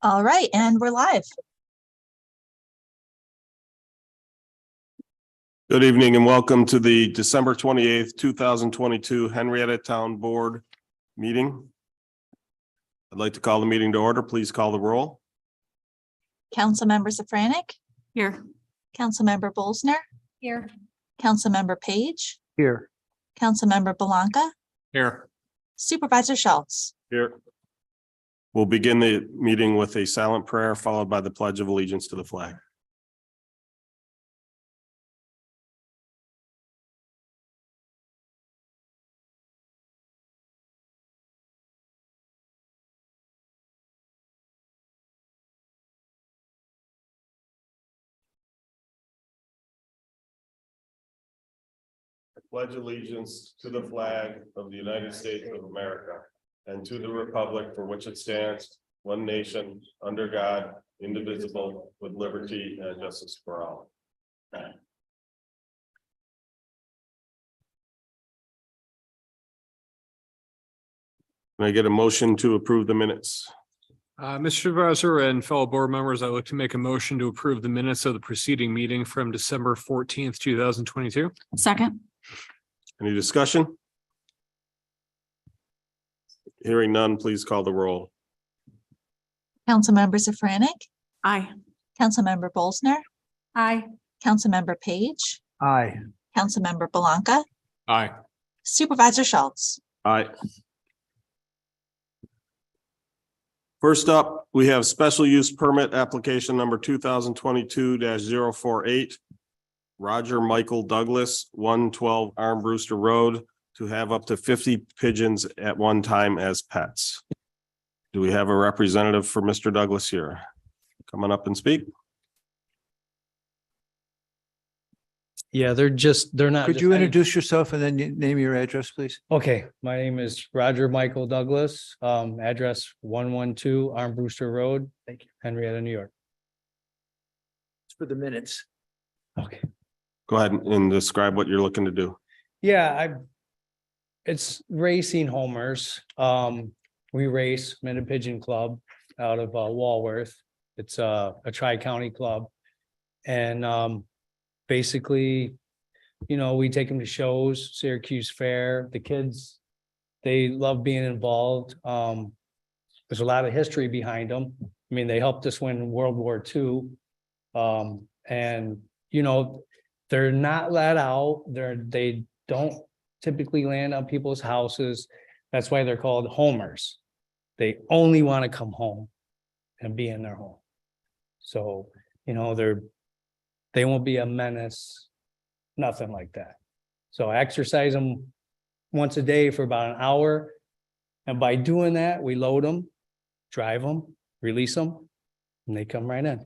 All right, and we're live. Good evening and welcome to the December 28th, 2022 Henrietta Town Board meeting. I'd like to call the meeting to order. Please call the roll. Councilmember Safranek, Here. Councilmember Bolsner, Here. Councilmember Page, Here. Councilmember Belanca, Here. Supervisor Schultz. Here. We'll begin the meeting with a silent prayer followed by the Pledge of Allegiance to the flag. I pledge allegiance to the flag of the United States of America and to the republic for which it stands, one nation, under God, indivisible, with liberty and justice for all. Can I get a motion to approve the minutes? Mr. Supervisor and fellow board members, I'd like to make a motion to approve the minutes of the preceding meeting from December 14th, 2022. Second. Any discussion? Hearing none, please call the roll. Councilmember Safranek, Aye. Councilmember Bolsner, Aye. Councilmember Page, Aye. Councilmember Belanca, Aye. Supervisor Schultz. Aye. First up, we have special use permit application number 2022-048. Roger Michael Douglas, 112 Armbruster Road, to have up to 50 pigeons at one time as pets. Do we have a representative for Mr. Douglas here? Come on up and speak. Yeah, they're not. Could just you any- introduce yourself and then name your address, please? Okay, my name is Roger Michael Douglas, address 112 Armbruster Road. Thank you. Henrietta, New York. It's for the minutes. Okay. Go ahead and describe what you're looking to do. Yeah, it's racing homers. We race Minute Pigeon Club out of Walworth. It's a tri-county club. And basically, we take them to shows, Syracuse Fair. The kids, they love being involved. There's a lot of history behind them. I mean, they helped us win World War II. And they're not let out. They don't typically land on people's houses. That's why they're called homers. They only want to come home and be in their home. So, they won't be a menace, nothing like that. So I exercise them once a day for about an hour. And by doing that, we load them, drive them, release them, and they come right in.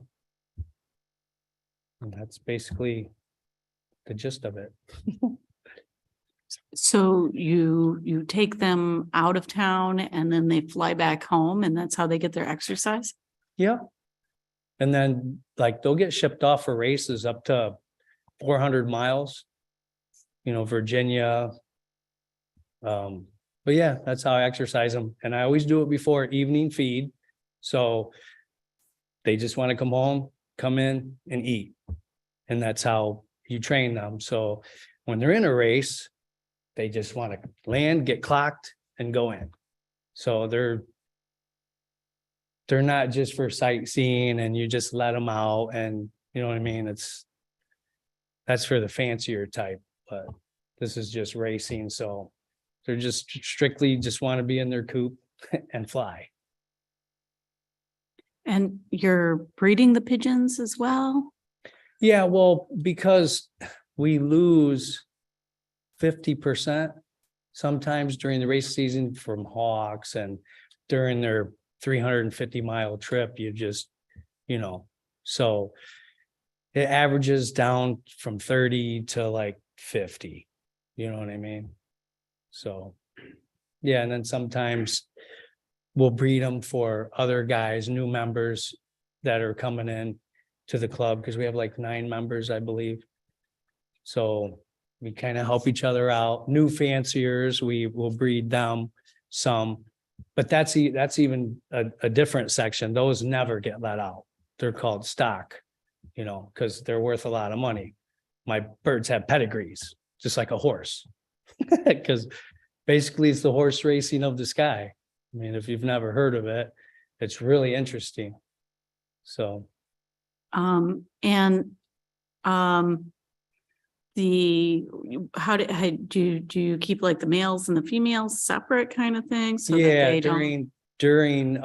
And that's basically the gist of it. So you take them out of town and then they fly back home and that's how they get their exercise? Yeah. And then they'll get shipped off for races up to 400 miles, Virginia. But yeah, that's how I exercise them. And I always do it before evening feed. So they just want to come home, come in and eat. And that's how you train them. So when they're in a race, they just want to land, get clocked and go in. So they're not just for sightseeing and you just let them out and you know what I mean? That's for the fancier type, but this is just racing. So they're just strictly just want to be in their coop and fly. And you're breeding the pigeons as well? Yeah, well, because we lose 50% sometimes during the race season from hawks and during their 350-mile trip, you just, so it averages down from 30 to 50, you know what I mean? So, yeah, and then sometimes we'll breed them for other guys, new members that are coming in to the club because we have 9 members, I believe. So we kind of help each other out. New fanciers, we will breed them some. But that's even a different section. Those never get let out. They're called stock, because they're worth a lot of money. My birds have pedigrees, just like a horse. Because basically it's the horse racing of the sky. I mean, if you've never heard of it, it's really interesting. So, And do you keep like the males and the females separate kind of thing? So that yeah, they don't? during,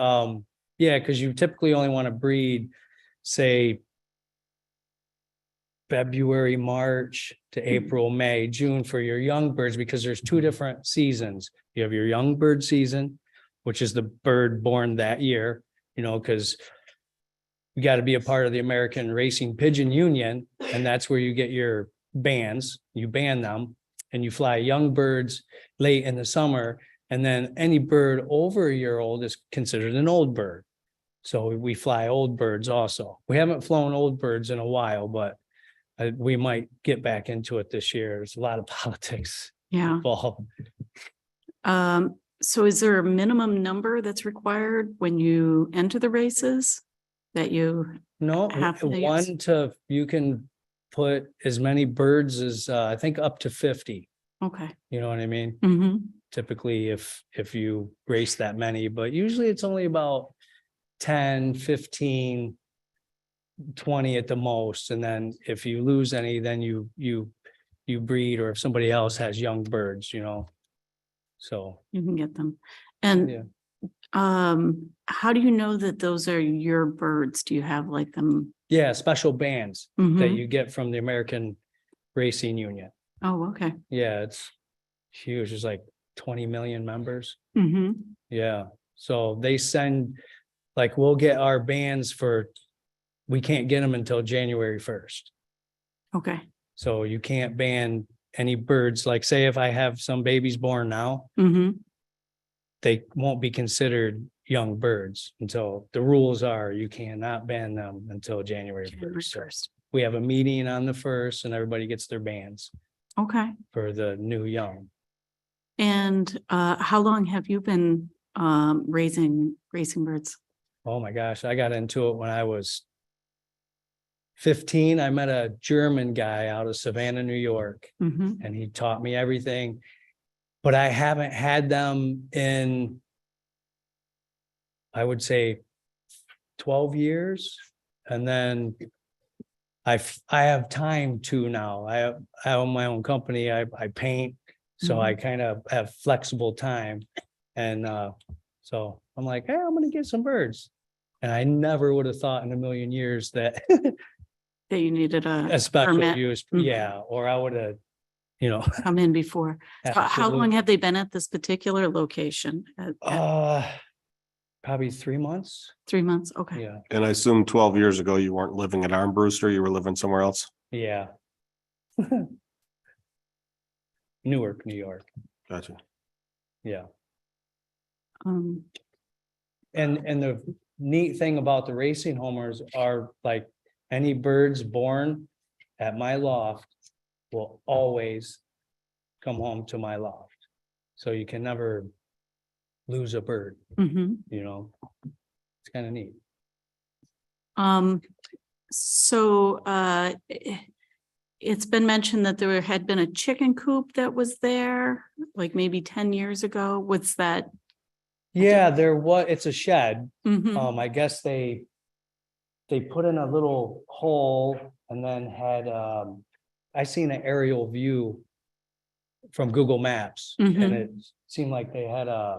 yeah, because you typically only want to breed, say, February, March to April, May, June for your young birds, because there's two different seasons. You have your young bird season, which is the bird born that year, because you got to be a part of the American Racing Pigeon Union, and that's where you get your bands. You ban them, and you fly young birds late in the summer, and then any bird over a year old is considered an old bird. So we fly old birds also. We haven't flown old birds in a while, but we might get back into it this year. There's a lot of politics Yeah. involved. So is there a minimum number that's required when you enter the races that you? No, Half the days. you can put as many birds as, I think up to 50. Okay. You know what I mean? Mm-hmm. Typically if you race that many, but usually it's only about 10, 15, 20 at the most. And then if you lose any, then you breed, or if somebody else has young birds, so. You can get them. Yeah. And how do you know that those are your birds? Do you have like them? Yeah, special bands that Mhm. you get from the American Racing Union. Oh, okay. Yeah, it's huge. There's like 20 million members. Mm-hmm. Yeah. So they send, like, we'll get our bands we can't get them until January 1st. Okay. So you can't ban any birds. Like, say if I have some babies born now, Mm-hmm. they won't be considered young birds until the rules are you cannot ban them until January 1st. So we have a meeting on the 1st and everybody gets their bands Okay. for the new young. And how long have you been raising birds? Oh my gosh, I got into it when I was 15. I met a German guy out of Savannah, New York, Mm-hmm. and he taught me everything. But I haven't had them in, I would say, 12 years. And then I have time to now. I own my own company. I paint, so I kind of have flexible time. And so I'm like, hey, I'm gonna get some birds. And I never would have thought in a million years that That you needed a special permit. use, Mhm. yeah, or I would have, come in before. So how absolute- long have they been at this particular location? Probably 3 months. 3 months? Okay. Yeah, And I assume 12 years ago, you weren't living at Armbruster, you were living somewhere else? yeah. Newark, New York, Gotcha. yeah. Um, And the neat thing about the racing homers are, like, any birds born at my loft will always come home to my loft. So you can never lose a bird, mhm. It's kind of neat. So it's been mentioned that there had been a chicken coop that was there, like maybe 10 years ago. What's that? Yeah, it's a shed. Mhm. I guess they put in a little hole and then had, I seen an aerial view from Google Maps, and Mhm. it seemed like they had a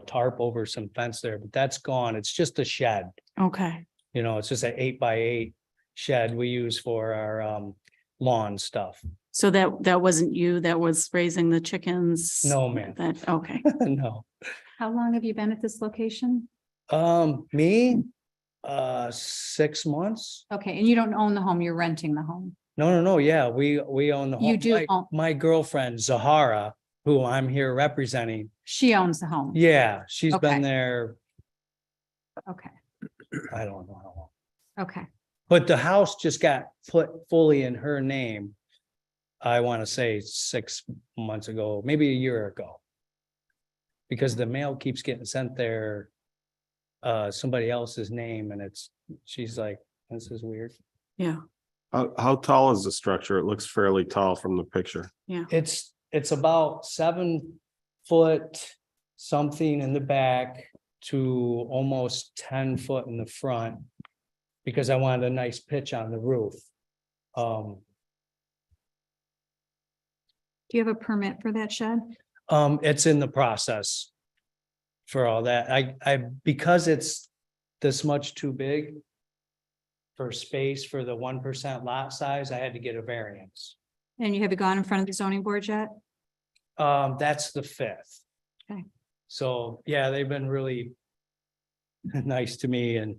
tarp over some fence there, but that's gone. It's just a shed. Okay. It's just an 8x8 shed we use for our lawn stuff. So that wasn't you that was raising the chickens? No, ma'am. Okay. No. How long have you been at this location? Me, 6 months. Okay, and you don't own the home, you're renting the home. No. Yeah, we own the home. You do own- My girlfriend Zahara, who I'm here representing. She owns the home. Yeah, she's Okay. been there, Okay, I don't know how long. okay. But the house just got put fully in her name. I want to say 6 months ago, maybe a year ago. because the mail keeps getting sent there. Somebody else's name and she's like, this is weird. Yeah, How tall is the structure? It looks fairly tall from the picture. It's about 7 foot something in the back to almost 10 foot in the front. Because I wanted a nice pitch on the roof. Do you have a permit for that shed? It's in the process. For all that, because it's this much too big. For space for the 1% lot size, I had to get a variance. And you have gone in front of the zoning board yet? That's the 5th. Okay. So, yeah, they've been really. Nice to me and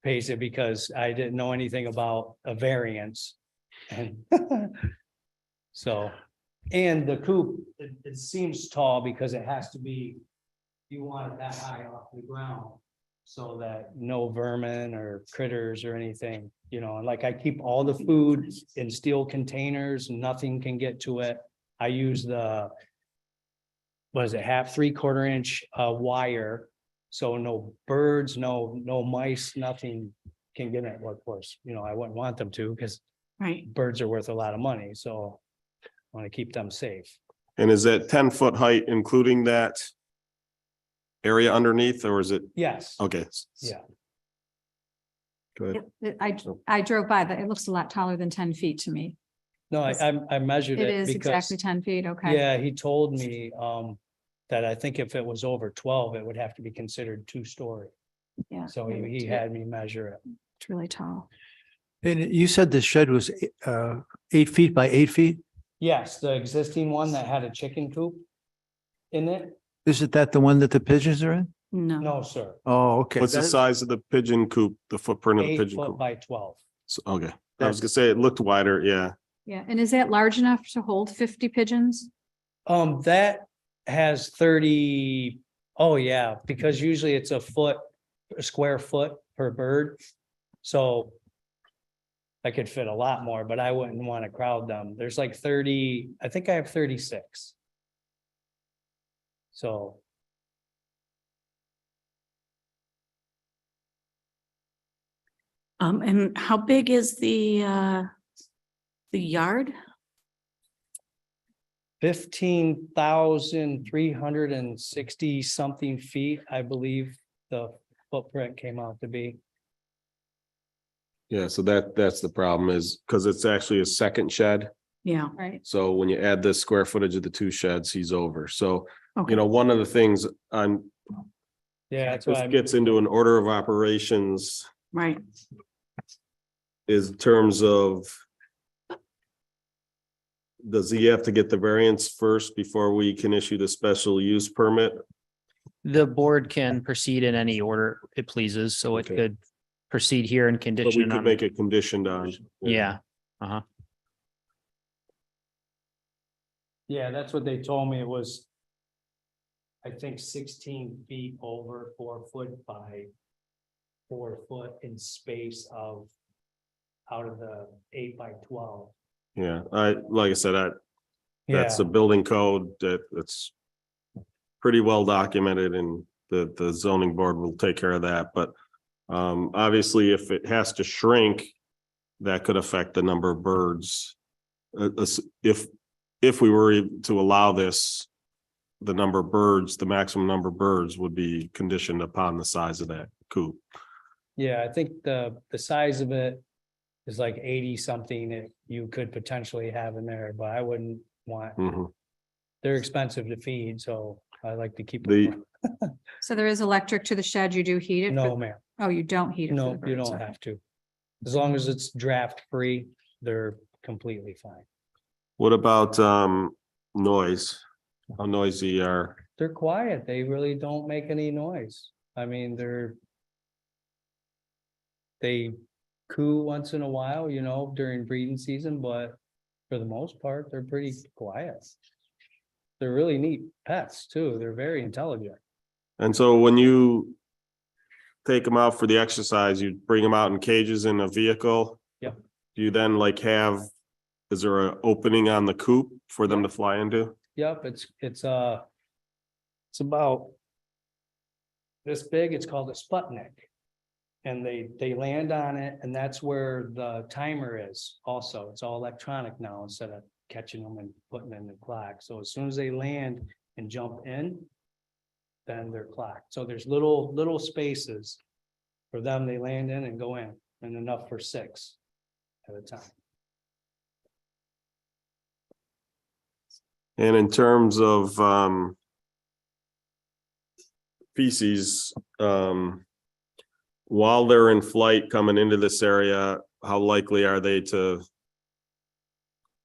pays it because I didn't know anything about a variance. And so, and the coop, it seems tall because it has to be. You want it that high off the ground. So that no vermin or critters or anything, and like I keep all the food in steel containers, nothing can get to it. I use the. What is it, 3/4 inch wire, so no birds, no mice, nothing can get it. Well, of course, I wouldn't want them to because right. birds are worth a lot of money, so I want to keep them safe. And is that 10-foot height including that area underneath, or is it, Yes, okay? yeah, Good. I drove by that. It looks a lot taller than 10 feet to me. no, I measured It it is because, exactly 10 feet. Okay. yeah, he told me that I think if it was over 12, it would have to be considered 2-story. Yeah. So he had me measure it. It's really tall. And you said the shed was 8 feet by 8 feet? Yes, the existing one that had a chicken coop in it? Isn't that the one that the pigeons are in? No, No, sir. Oh, okay. What's the That- size of the pigeon coop, the footprint of the 8 pigeon foot coop? by 12. So, okay, I was gonna say it looked wider, yeah. Yeah. And is that large enough to hold 50 pigeons? That has 30. Oh, yeah, because usually it's a square foot per bird. So I could fit a lot more, but I wouldn't want to crowd them. There's like 30, I think I have 36. So. and how big is the yard? 15,360 something feet, I believe the footprint came out to be. Yeah, so that's the problem is, because it's actually a second shed. Yeah, Right. So when you add the square footage of the 2 sheds, he's over. So, okay, one of the things on, Yeah, that's this why. gets into an order of operations right. is in terms of. Does he have to get the variance first before we can issue the special use permit? The board can proceed in any order it pleases, so it Okay. could proceed here and But we condition could on, make it conditioned on. yeah. Yeah, that's what they told me. It was. I think 16 feet over 4 foot by 4 foot in space of. Out of the 8 by 12. Yeah, like I said, that's Yeah, a building code that's. Pretty well documented and the zoning board will take care of that, but. Obviously, if it has to shrink. That could affect the number of birds. If we were to allow this. The number of birds, the maximum number of birds would be conditioned upon the size of that coop. yeah, I think the size of it. Is like 80 something that you could potentially have in there, but I wouldn't want, Mhm. they're expensive to feed, so I like to keep. The- them. So there is electric to the shed. You do heat it? No, ma'am, Oh, you don't heat it? for no, the you birds, don't okay. have to. As long as it's draft free, they're completely fine. What about noise? How noisy are, They're quiet. They really don't make any noise. I mean, they coo once in a while, during breeding season, but for the most part, they're pretty quiet. They're really neat pets too. They're very intelligent. and so when you. Take them out for the exercise, you bring them out in cages in a vehicle? Yep. Do you then is there an opening on the coop for them to fly into? Yep, it's It's about this big. It's called a Sputnik. And they land on it, and that's where the timer is also. It's all electronic now instead of catching them and putting in the clock. So as soon as they land and jump in, then they're clocked. So there's little spaces for them. They land in and go in, and enough for 6 at a time. And in terms of feces, while they're in flight coming into this area, how likely are they to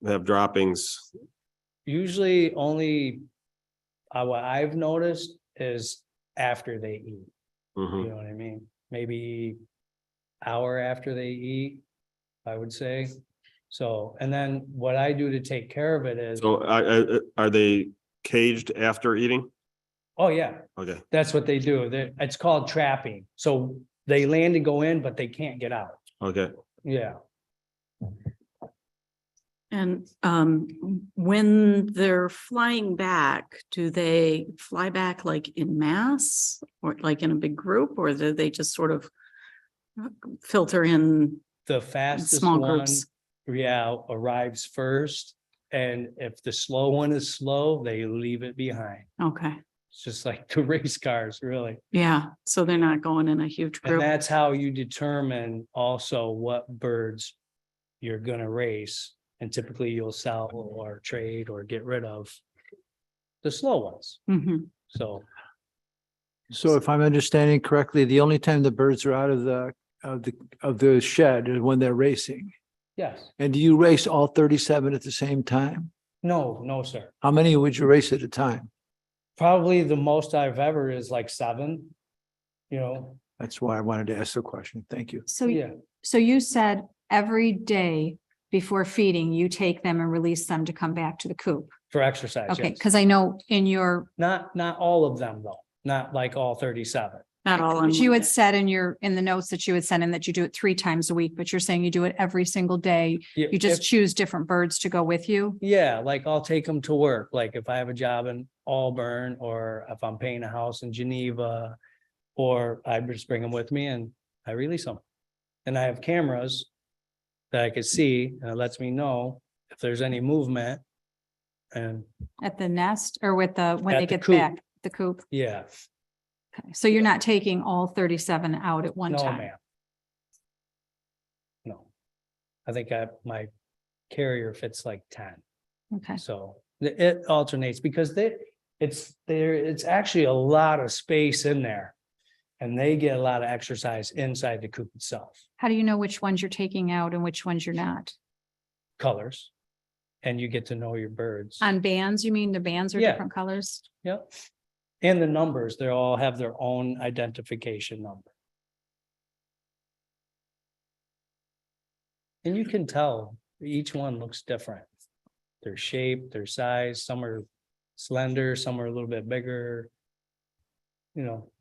have droppings? Usually only, what I've noticed is after they eat, Mhm. you know what I mean? Maybe hour after they eat, I would say. So, and then what I do to take care of it is, So are they caged after eating? oh yeah, Okay, that's what they do. It's called trapping. So they land and go in, but they can't get out. okay. Yeah. And when they're flying back, do they fly back like in mass or like in a big group, or do they just sort of filter in The fastest small one, groups? yeah, arrives first. And if the slow one is slow, they leave it behind. Okay, It's just like the race cars, really. yeah, so they're not going in a huge And group. that's how you determine also what birds you're gonna race. And typically you'll sell or trade or get rid of the slow ones. Mhm. So, So if I'm understanding correctly, the only time the birds are out of the shed is when they're racing. yes, And do you race all 37 at the same time? no, sir. How many would you race at a time? Probably the most I've ever is like 7, you know, That's why I wanted to ask the question. Thank you. So, yeah. so you said every day before feeding, you take them and release them to come back to the coop. For exercise, Okay, yes. because I know in your, Not all of them though, not like all 37. Not all in. but you one had day. said in the notes that you had sent in that you do it 3 times a week, but you're saying you do it every single day. Yeah, You just if- choose different birds to go with you. Yeah, like I'll take them to work, like if I have a job in Auburn or if I'm paying a house in Geneva. Or I just bring them with me and I release them. And I have cameras that I could see and it lets me know if there's any movement. And At the nest or when At they the get coop. back, the coop. yeah, Okay, so you're not taking all 37 out at one no, time. ma'am. No. I think my carrier fits like 10. Okay, So it alternates because it's actually a lot of space in there. And they get a lot of exercise inside the coop itself, how do you know which ones you're taking out and which ones you're not? colors. And you get to know your birds. On bands, you mean the bands are Yeah. different colors? Yep. And the numbers, they all have their own identification number. And you can tell each one looks different. Their shape, their size, some are slender, some are a little bit bigger. You know,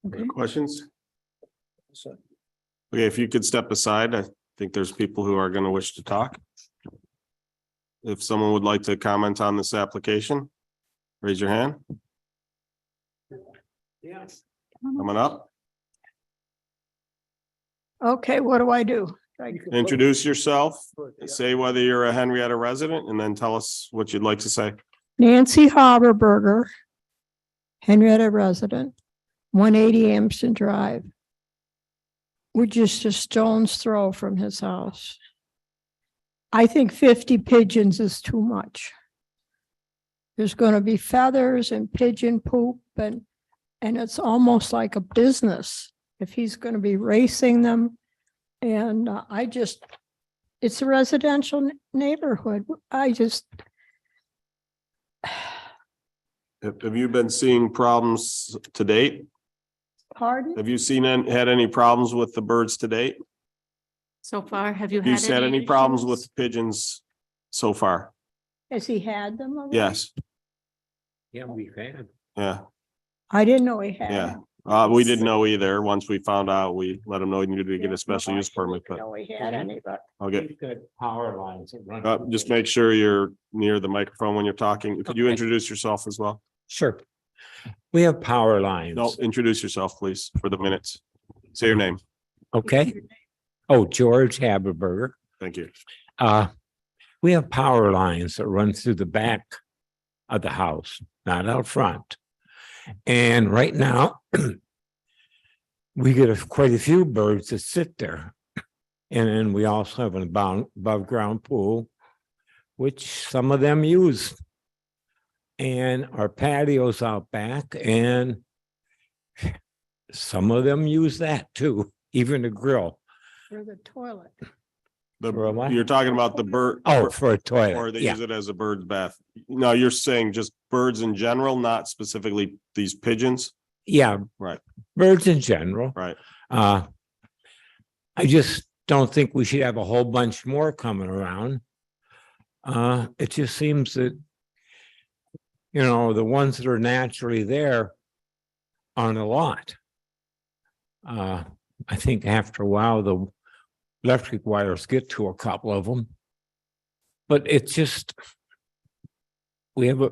Other questions? so Okay, if you could step aside, I think there's people who are gonna wish to talk. If someone would like to comment on this application, raise your hand. Coming up, Okay, what do I do? introduce yourself, say whether you're a Henrietta resident, and then tell us what you'd like to say. Nancy Haberberger, Henrietta resident, 180 Amston Drive. We're just a stone's throw from his house. I think 50 pigeons is too much. There's going to be feathers and pigeon poop and it's almost like a business if he's going to be racing them. And it's a residential neighborhood. Have you been seeing problems to date? Pardon? Have you had any problems with the birds to date? So far, have you Have you had had any problems issues? with pigeons so far? Has he had them already? Yes, Yeah, we've had. yeah, I didn't know he had. yeah. them. We didn't know either. Once we found out, we let them know you needed to get a special use permit, but We had any, but. I'll get, Good power lines. just make sure you're near the microphone when you're talking. Could you introduce yourself as well? Sure. We have power lines. No, introduce yourself, please, for the minutes. Say your name. Okay. Oh, George Haberberger. Thank you. We have power lines that run through the back of the house, not out front. And right now, we get quite a few birds that sit there. And then we also have an above ground pool, which some of them use. And our patios out back, and some of them use that too, even the grill. For the toilet. For a what? You're talking about the bird. Oh, for a Or toilet. they Yeah, use it as a bird's bath. No, you're saying just birds in general, not specifically these pigeons? yeah. Right. Birds in general. Right. I just don't think we should have a whole bunch more coming around. It just seems that, you know, the ones that are naturally there aren't a lot. I think after a while, the electric wires get to a couple of them. But it's just, we have a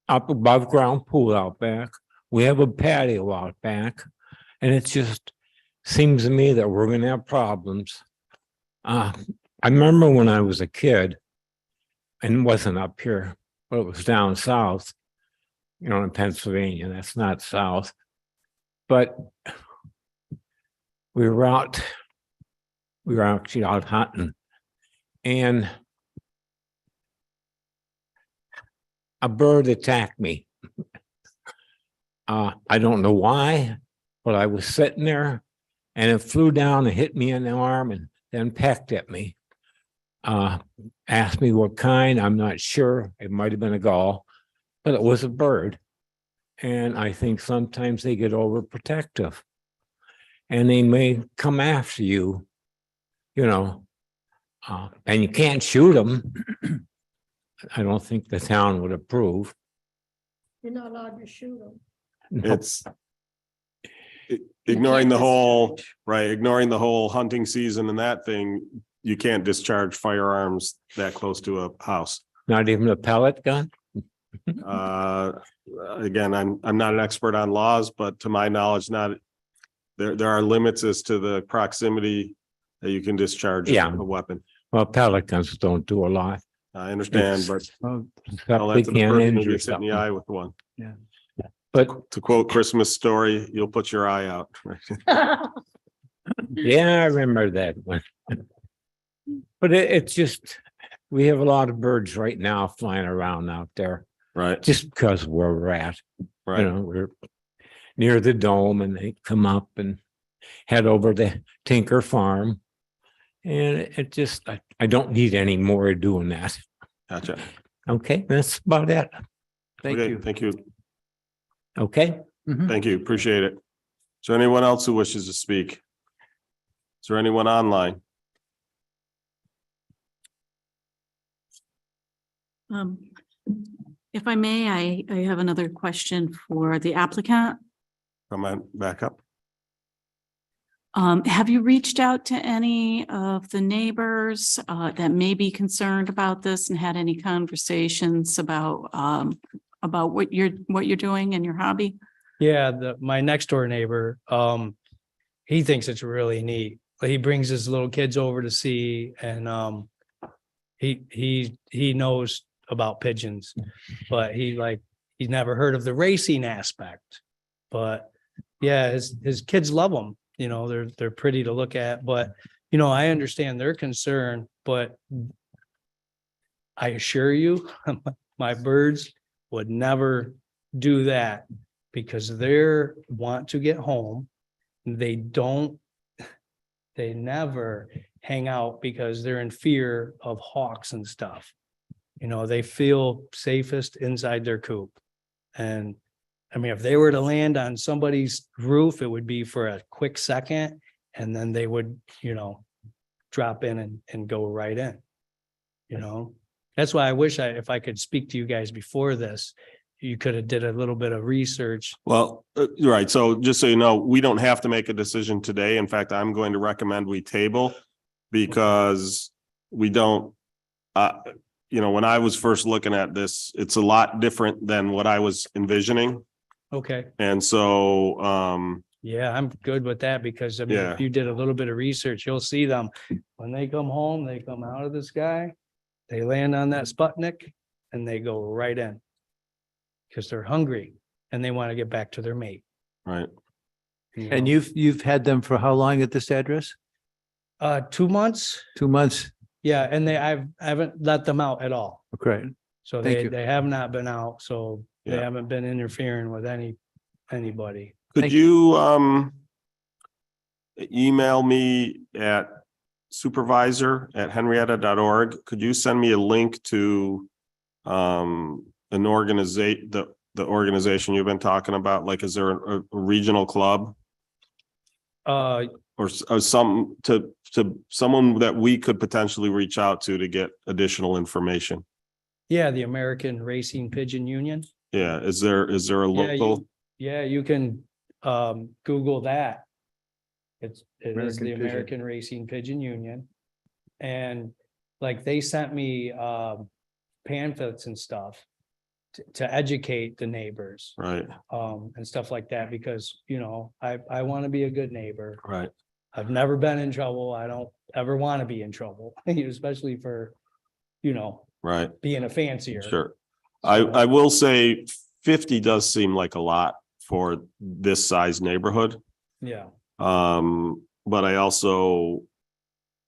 up above ground pool out back. We have a patio out back. And it just seems to me that we're gonna have problems. I remember when I was a kid and wasn't up here, but it was down south, you know, in Pennsylvania. That's not south. But we were actually out hunting, and a bird attacked me. I don't know why, but I was sitting there and it flew down and hit me in the arm and then pecked at me. Asked me what kind, I'm not sure. It might have been a gull, but it was a bird. And I think sometimes they get overprotective and they may come after you, you know, and you can't shoot them. I don't think the town would approve. You're not allowed to shoot them. No. It's ignoring the whole, right, ignoring the whole hunting season and that thing, you can't discharge firearms that close to a house. Not even a pellet gun? Again, I'm not an expert on laws, but to my knowledge, there are limits as to the proximity that you can discharge Yeah. a weapon. Well, pellet guns don't do a lot. I understand, but tell Except that they to the can't person who injure gets hit in the something. eye with one. But To quote Christmas Story, you'll put your eye out. yeah, I remember that one. But it's just, we have a lot of birds right now flying around out there, Right, just because where we're at. You right. know, we're near the dome and they come up and head over to Tinker Farm. And it just, I don't need any more doing that. Gotcha. Okay, that's about it. Thank Okay, you. thank you. Okay, Thank you. Appreciate it. Is there anyone else who wishes to speak? Is there anyone online? If I may, I have another question for the applicant. Come on, back up. Have you reached out to any of the neighbors that may be concerned about this and had any conversations about what you're doing and your hobby? Yeah, my next door neighbor, he thinks it's really neat. He brings his little kids over to see, and he knows about pigeons, but he's never heard of the racing aspect. But yeah, his kids love them. You know, they're pretty to look at, but you know, I understand their concern, but I assure you, my birds would never do that because they want to get home. They never hang out because they're in fear of hawks and stuff. You know, they feel safest inside their coop. And I mean, if they were to land on somebody's roof, it would be for a quick second and then they would, you know, drop in and go right in. You know, that's why I wish if I could speak to you guys before this, you could have did a little bit of research. Well, right. So just so you know, we don't have to make a decision today. In fact, I'm going to recommend we table because we don't, when I was first looking at this, it's a lot different than what I was envisioning. Okay, And so, yeah, I'm good with that because I mean, Yeah. if you did a little bit of research, you'll see them. When they come home, they come out of the sky, they land on that Sputnik and they go right in. Because they're hungry and they want to get back to their mate. right. And you've had them for how long at this address? 2 months. 2 months? Yeah, and I haven't let them out at all. Okay. So Thank they you. they have not been out, so they Yeah. haven't been interfering with anybody. Could Thank you, email me at supervisor@henrietta.org? Could you send me a link to, an the organization you've been talking about? Like, is there a regional club or some to someone that we could potentially reach out to get additional information? Yeah, the American Racing Pigeon Union. Yeah, is there a Yeah, local? Yeah, you can Google that. It is American the Pigeon. American Racing Pigeon Union. And like they sent me pamphlets and stuff to educate the neighbors Right, and stuff like that, because, I want to be a good neighbor. right. I've never been in trouble. I don't ever want to be in trouble, especially for, Right, being a fancier. sure. I will say 50 does seem like a lot for this size neighborhood. Yeah. But I also,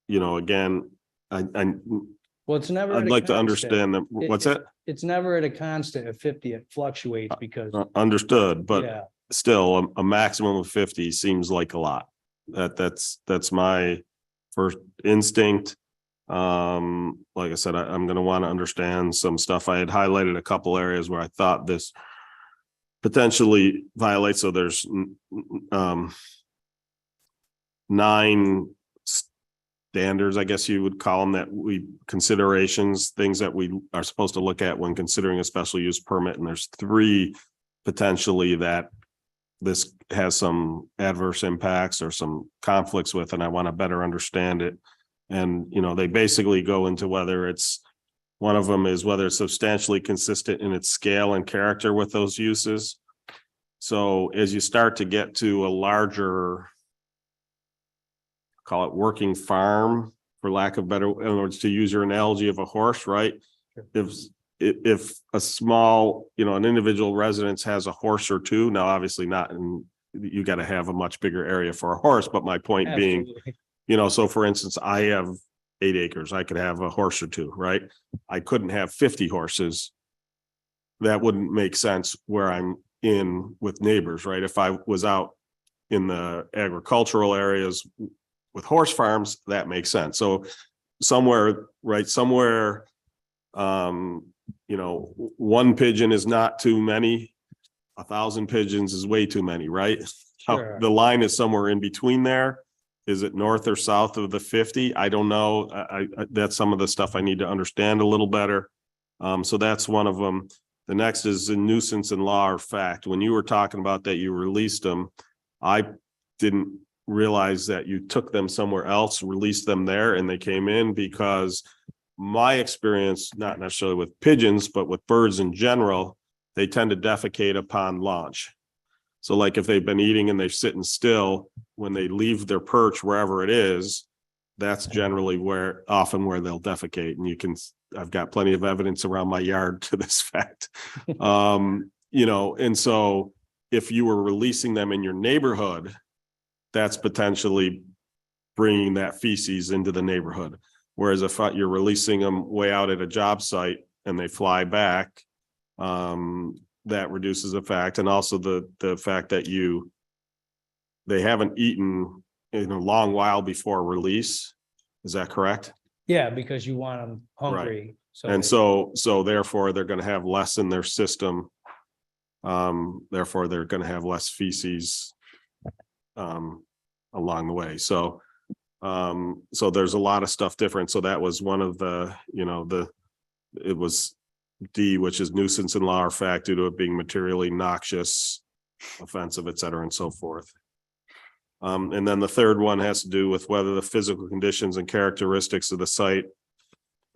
again, Well, it's never. I'd at a like to constant. understand that, what's it? It's never at a constant of 50. It fluctuates because, Understood, but yeah, still, a maximum of 50 seems like a lot. That's my first instinct. Like I said, I'm gonna want to understand some stuff. I had highlighted a couple areas where I thought this potentially violates, so there's 9 standards, I guess you would call them, considerations, things that we are supposed to look at when considering a special use permit. And there's 3 potentially that this has some adverse impacts or some conflicts with, and I want to better understand it. And, they basically go into whether one of them is whether it's substantially consistent in its scale and character with those uses. So as you start to get to a larger, call it working farm, for lack of better, in other words, to use your analogy of a horse, right? If a small, an individual residence has a horse or 2, now obviously not, and you got to have a much bigger area for a horse, but my point being, absolutely. so for instance, I have 8 acres, I could have a horse or 2, right? I couldn't have 50 horses. That wouldn't make sense where I'm in with neighbors, right? If I was out in the agricultural areas with horse farms, that makes sense. So somewhere, one pigeon is not too many. 1,000 pigeons is way too many, right? Sure. The line is somewhere in between there. Is it north or south of the 50? I don't know. I that's some of the stuff I need to understand a little better. So that's one of them. The next is a nuisance in law or fact. When you were talking about that, you released them. I didn't realize that you took them somewhere else, released them there, and they came in, because my experience, not necessarily with pigeons, but with birds in general, they tend to defecate upon launch. So like if they've been eating and they're sitting still, when they leave their perch, wherever it is, that's generally often where they'll defecate. And I've got plenty of evidence around my yard to this fact. And so if you were releasing them in your neighborhood, that's potentially bringing that feces into the neighborhood. Whereas if you're releasing them way out at a job site and they fly back, that reduces the fact. And also the fact that they haven't eaten in a long while before release. Is that correct? Yeah, because you want them hungry. And they- so therefore they're going to have less in their system. Therefore they're going to have less feces along the way. So there's a lot of stuff different. So that was one of the, D, which is nuisance in law or fact due to it being materially noxious, offensive, et cetera, and so forth. And then the third one has to do with whether the physical conditions and characteristics of the site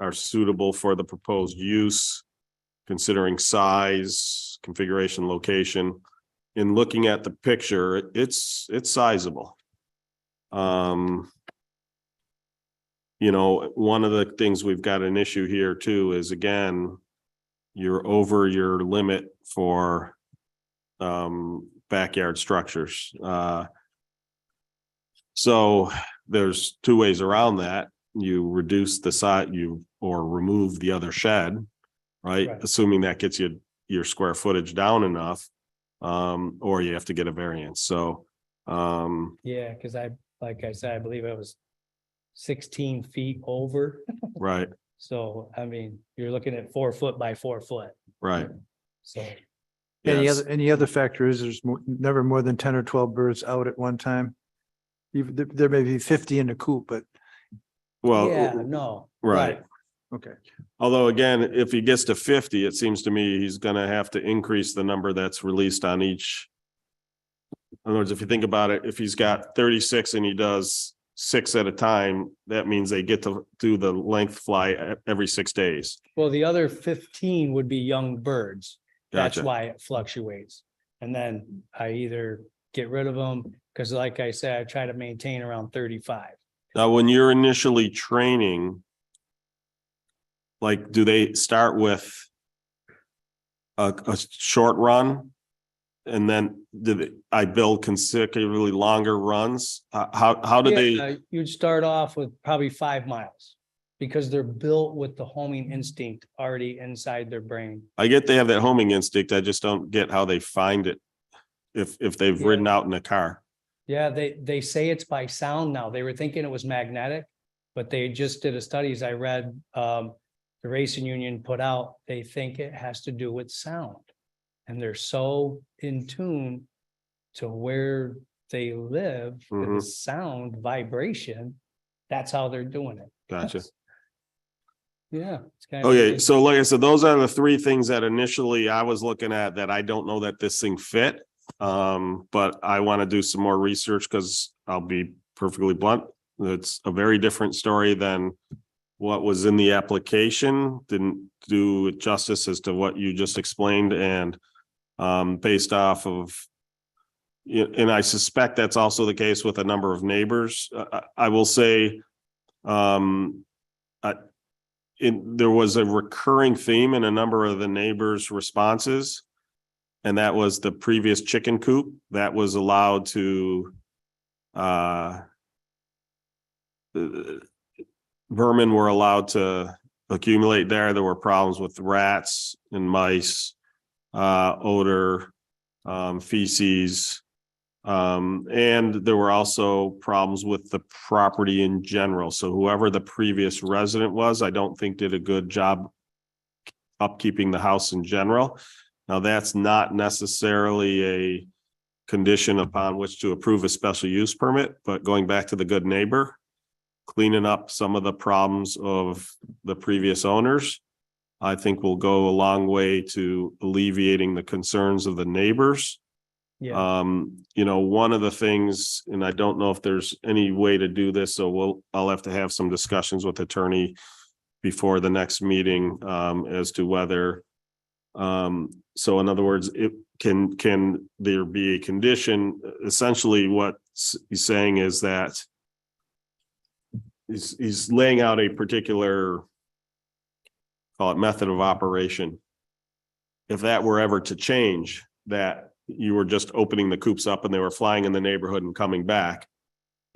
are suitable for the proposed use, considering size, configuration, location. In looking at the picture, it's sizable. You know, one of the things we've got an issue here too is, again, you're over your limit for backyard structures. So there's two ways around that. You reduce the size, or remove the other shed, right? Right. Assuming that gets you your square footage down enough, or you have to get a variance. So, Yeah, because like I said, I believe it was 16 feet over. right, So, I mean, you're looking at 4 foot by 4 foot. right. So, Yes. Any other factor is there's never more than 10 or 12 birds out at one time. Even there may be 50 in a coop, but Well, yeah, no. right. okay. Although again, if he gets to 50, it seems to me he's gonna have to increase the number that's released on each. In other words, if you think about it, if he's got 36 and he does 6 at a time, that means they get to do the length fly every 6 days. Well, the other 15 would be young birds. That's Gotcha. why it fluctuates. And then I either get rid of them, because like I said, I try to maintain around 35. Now, when you're initially training, like, do they start with a short run? And then I build consecutively longer runs? How do they? Yeah, you'd start off with probably 5 miles because they're built with the homing instinct already inside their brain. I get they have that homing instinct. I just don't get how they find it. If they've ridden out in a car. Yeah, they say it's by sound now. They were thinking it was magnetic, but they just did a study, as I read, the racing union put out, they think it has to do with sound. And they're so in tune to where they live, with the sound vibration. That's how they're doing it. Gotcha. Yeah. It's kind of Okay, so like I said, those are the three things that initially I was looking at that I don't know that this thing fit. But I want to do some more research because I'll be perfectly blunt. It's a very different story than what was in the application. Didn't do justice as to what you just explained, and based off of, and I suspect that's also the case with a number of neighbors. I will say, there was a recurring theme in a number of the neighbors' responses. And that was the previous chicken coop that was allowed to, vermin were allowed to accumulate there. There were problems with rats and mice, odor, feces. And there were also problems with the property in general. So whoever the previous resident was, I don't think did a good job upkeeping the house in general. Now, that's not necessarily a condition upon which to approve a special use permit, but going back to the good neighbor, cleaning up some of the problems of the previous owners, I think will go a long way to alleviating the concerns of the neighbors. Yeah. One of the things, and I don't know if there's any way to do this, so I'll have to have some discussions with attorney before the next meeting, as to whether, so in other words, it can there be a condition? Essentially what he's saying is that he's laying out a particular, call it method of operation. If that were ever to change, that you were just opening the coops up and they were flying in the neighborhood and coming back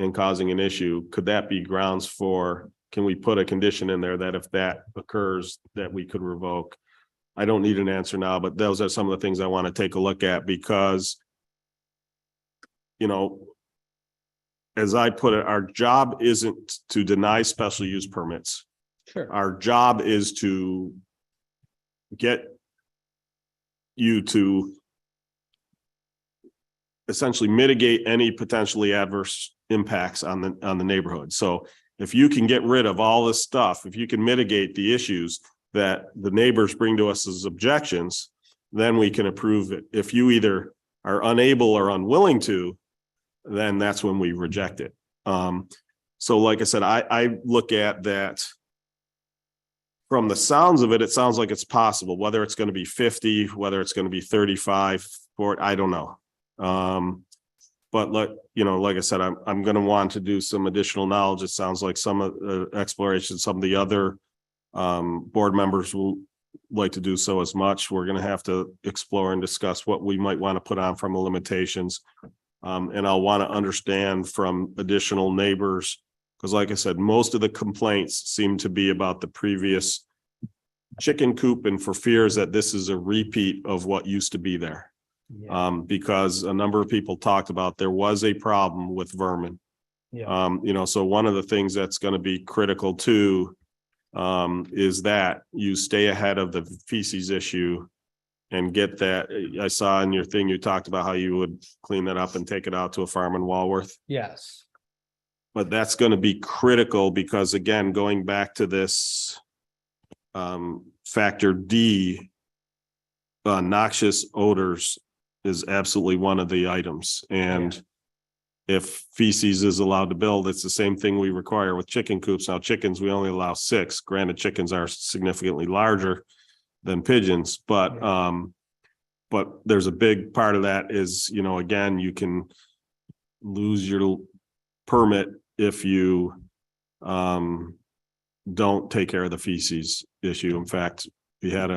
and causing an issue, could that be grounds for, can we put a condition in there that if that occurs, that we could revoke? I don't need an answer now, but those are some of the things I want to take a look at because, as I put it, our job isn't to deny special use permits. Sure. Our job is to get you to essentially mitigate any potentially adverse impacts on the neighborhood. So if you can get rid of all this stuff, if you can mitigate the issues, that the neighbors bring to us as objections, then we can approve it. If you either are unable or unwilling to, then that's when we reject it. So like I said, I look at that. From the sounds of it, it sounds like it's possible, whether it's going to be 50, whether it's going to be 35, 40, I don't know. But like I said, I'm going to want to do some additional knowledge. It sounds like some of the exploration, some of the other board members will like to do so as much. We're going to have to explore and discuss what we might want to put on from the limitations. And I'll want to understand from additional neighbors, because like I said, most of the complaints seem to be about the previous chicken coop and for fears that this is a repeat of what used to be there. Yeah. Because a number of people talked about there was a problem with vermin. Yeah. So one of the things that's going to be critical too is that you stay ahead of the feces issue and get that. I saw in your thing, you talked about how you would clean that up and take it out to a farm in Walworth. Yes. But that's going to be critical because again, going back to this factor D, noxious odors is absolutely one of the items. And if feces is allowed to build, it's the same thing we require with chicken coops. Now chickens, we only allow 6. Granted, chickens are significantly larger than pigeons, but there's a big part of that is, again, you can lose your permit if you don't take care of the feces issue. In fact, we had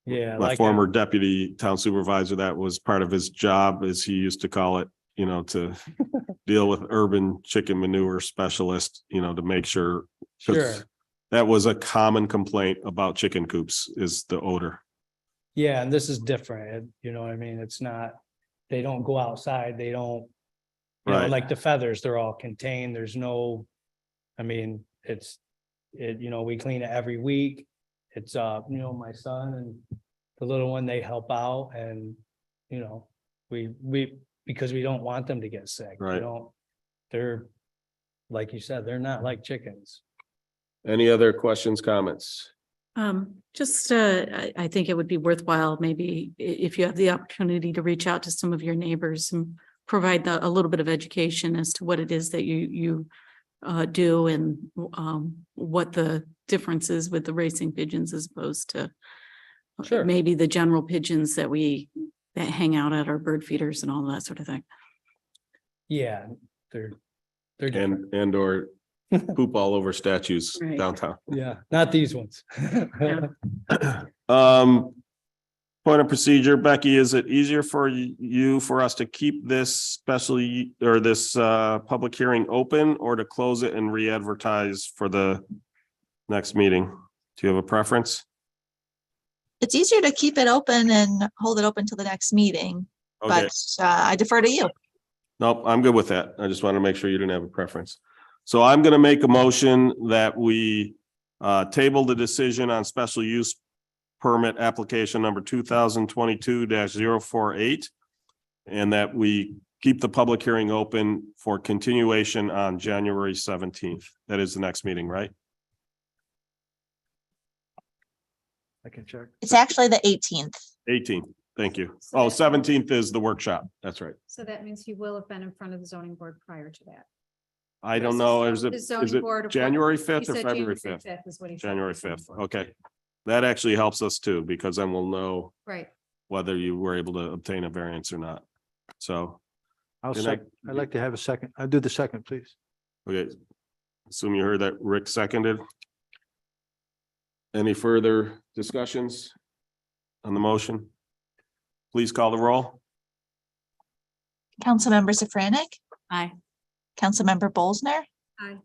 my former deputy town supervisor, that was part of his job, as he used to call it, to deal with urban chicken manure specialist, to make sure. Sure. That was a common complaint about chicken coops, is the odor. Yeah, and this is different. You know what I mean? It's not, they don't go outside. They don't, Right. like the feathers, they're all contained. There's no, I mean, we clean it every week. It's, my son and the little one, they help out and, we, because we don't want them to get sick. Right. They're, like you said, they're not like chickens. Any other questions, comments? I think it would be worthwhile, maybe if you have the opportunity to reach out to some of your neighbors and provide a little bit of education as to what it is that you do and what the difference is with the racing pigeons as opposed to Sure. maybe the general pigeons that hang out at our bird feeders and all that sort of thing. Yeah, they're different. And or poop all over statues Right. downtown. Yeah, not these ones. Point of procedure, Becky, is it easier for for us to keep this public hearing open or to close it and re-advertise for the next meeting? Do you have a preference? It's easier to keep it open and hold it open till the next meeting, Okay, but I defer to you. nope, I'm good with that. I just want to make sure you didn't have a preference. So I'm going to make a motion that we table the decision on special use permit application number 2022-048, and that we keep the public hearing open for continuation on January 17th. That is the next meeting, right? I can check. It's actually the 18th. 18th. Thank you. Oh, 17th is the workshop. That's right. So that means he will have been in front of the zoning board prior to that. I don't know. Is The it zoning board appoint- January He 5th or said February January 5th? 5th is what he said. January 5th. Okay. That actually helps us too, because then we'll know Right. whether you were able to obtain a variance or not. So, I'd Good night. like to have a second. I'll do the second, please. okay. Assume you heard that Rick seconded. Any further discussions on the motion? Please call the roll. Councilmember Safranik, Aye. Councilmember Bolsner, Aye.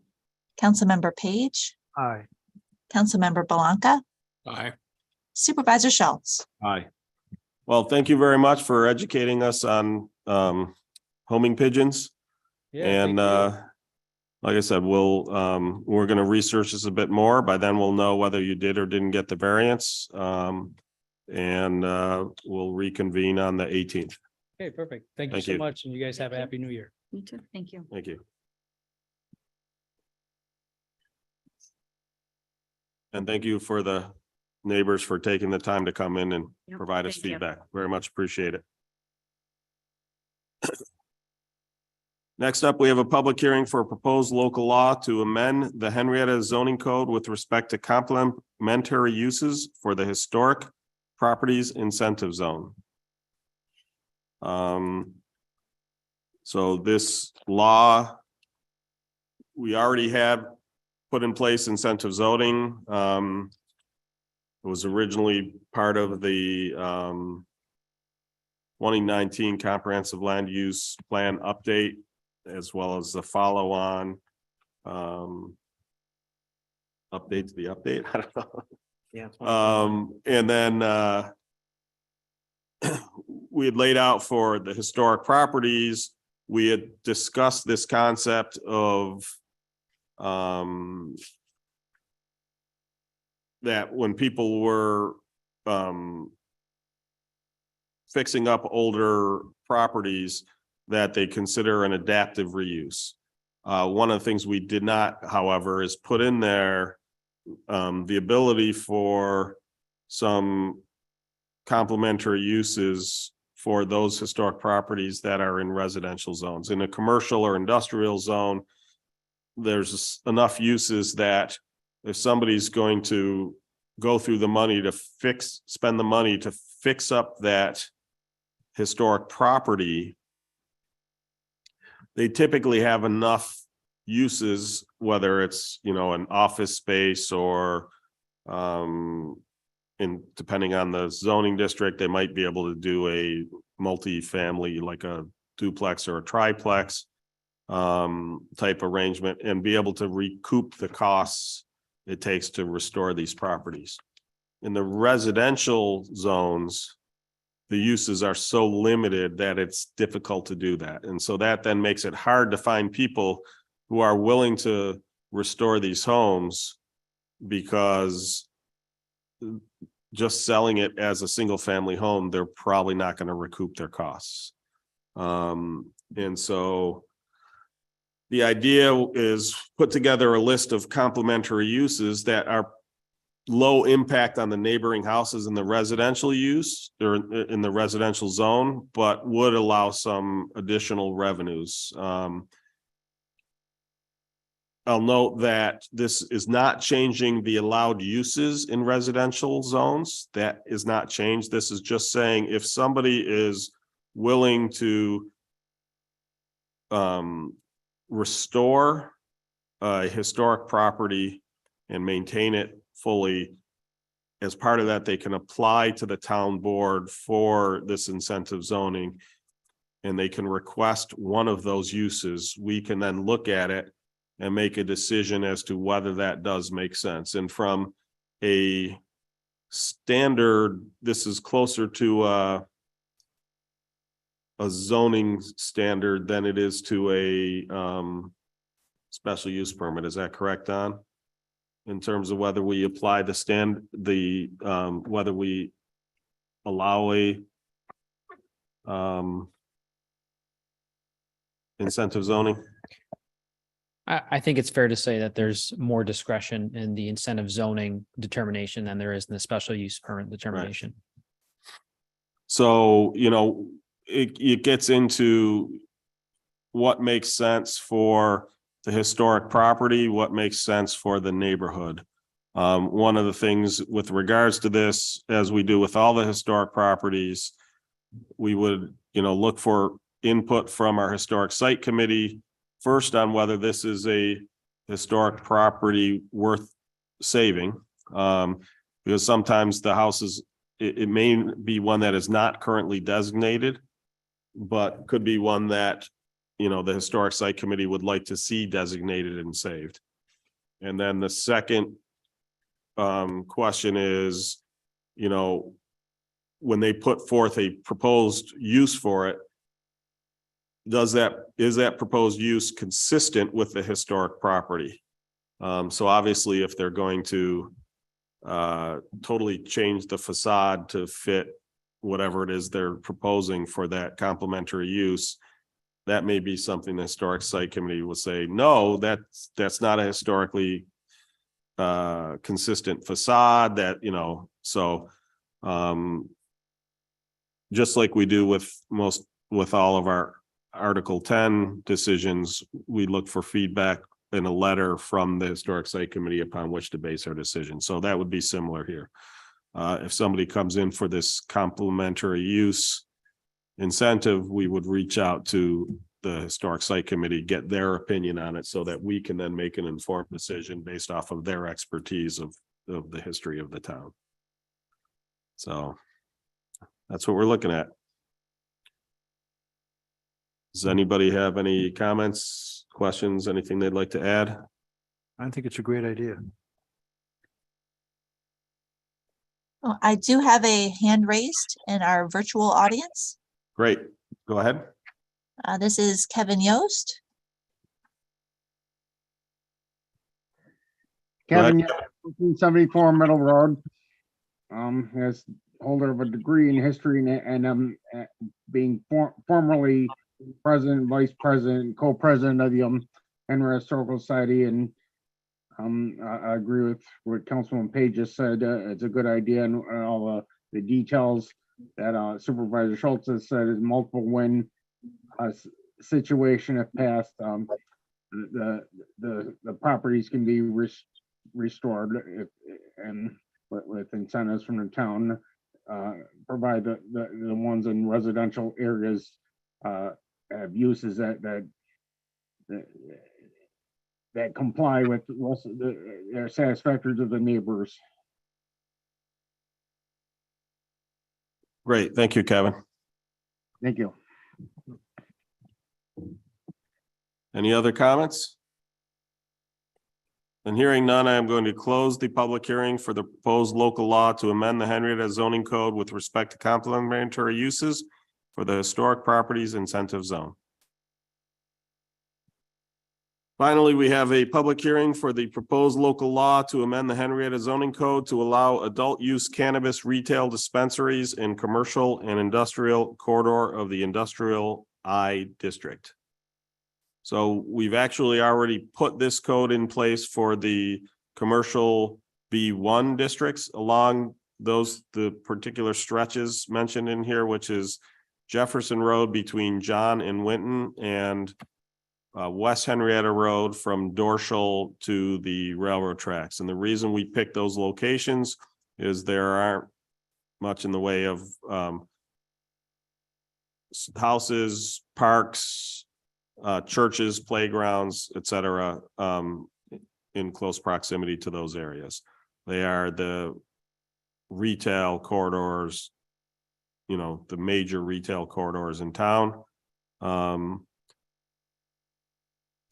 Councilmember Page, Aye. Councilmember Belanca, Aye. Supervisor Schultz. Aye. Well, thank you very much for educating us on homing pigeons. And like I said, we're going to research this a bit more. By then we'll know whether you did or didn't get the variance. And we'll reconvene on the 18th. Okay, perfect. Thank you Thank so you. much. And you guys have a happy new year. Me too. Thank you. Thank you. And thank you for the neighbors for taking the time to come in and Yep, provide us thank you. feedback. Very much appreciate it. Next up, we have a public hearing for a proposed local law to amend the Henrietta zoning code with respect to complementary uses for the historic properties incentive zone. So this law, we already have put in place incentive zoning. It was originally part of the 2019 comprehensive land use plan update, as well as the follow-on update to the update. I don't know. Yeah. And then we had laid out for the historic properties, we had discussed this concept of that when people were fixing up older properties, that they consider an adaptive reuse. One of the things we did not, however, is put in there the ability for some complementary uses for those historic properties that are in residential zones. In a commercial or industrial zone, there's enough uses that if somebody's going to go through the money to spend the money to fix up that historic property, they typically have enough uses, whether it's, you know, an office space or depending on the zoning district, they might be able to do a multi-family, like a duplex or a triplex type arrangement, and be able to recoup the costs it takes to restore these properties. In the residential zones, the uses are so limited that it's difficult to do that. And so that then makes it hard to find people who are willing to restore these homes, because just selling it as a single family home, they're probably not going to recoup their costs. And so the idea is put together a list of complementary uses that are low impact on the neighboring houses in the residential use or in the residential zone, but would allow some additional revenues. I'll note that this is not changing the allowed uses in residential zones. That is not changed. This is just saying if somebody is willing to restore a historic property and maintain it fully, as part of that, they can apply to the town board for this incentive zoning, and they can request one of those uses. We can then look at it and make a decision as to whether that does make sense. And from a standard, this is closer to a zoning standard than it is to a special use permit. Is that correct, Don? In terms of whether we apply whether we allow a incentive zoning? I think it's fair to say that there's more discretion in the incentive zoning determination than there is in the special use permit determination. So, you know, it gets into what makes sense for the historic property, what makes sense for the neighborhood. One of the things with regards to this, as we do with all the historic properties, we would, you know, look for input from our historic site committee first on whether this is a historic property worth saving. Because sometimes the houses, it may be one that is not currently designated, but could be one that, you know, the historic site committee would like to see designated and saved. And then the second question is, you know, when they put forth a proposed use for it, is that proposed use consistent with the historic property? So obviously, if they're going to totally change the facade to fit whatever it is they're proposing for that complementary use, that may be something the historic site committee will say, no, that's not a historically consistent facade, that, you know, So just like we do with all of our Article 10 decisions, we look for feedback in a letter from the Historic Site Committee upon which to base our decision. So that would be similar here. If somebody comes in for this complementary use incentive, we would reach out to the Historic Site Committee, get their opinion on it so that we can then make an informed decision based off of their expertise of the history of the town. So that's what we're looking at. Does anybody have any comments, questions, anything they'd like to add? I think it's a great idea. Oh, I do have a hand raised in our virtual audience. Great, go ahead. This is Kevin Yost. Go ahead. Kevin, 74 Middle Road. As holder of a degree in history and being formerly president, vice president, co-president of the Henrietta Historical Society, and I agree with what Councilman Page just said. It's a good idea, and all the details that Supervisor Schultz has said is multiple win situation if passed. The properties can be restored and with incentives from the town, provide the ones in residential areas have uses that comply with they're satisfactory to the neighbors. Great, thank you, Kevin. Thank you. Any other comments? And hearing none, I am going to close the public hearing for the proposed local law to amend the Henrietta zoning code with respect to complementary uses for the historic properties incentive zone. Finally, we have a public hearing for the proposed local law to amend the Henrietta zoning code to allow adult use cannabis retail dispensaries in commercial and industrial corridor of the industrial I district. So we've actually already put this code in place for the commercial B1 districts along the particular stretches mentioned in here, which is Jefferson Road between John and Winton and West Henrietta Road from Dorschel to the railroad tracks. And the reason we picked those locations is there aren't much in the way of houses, parks, churches, playgrounds, etc., in close proximity to those areas. They are the retail corridors, the major retail corridors in town.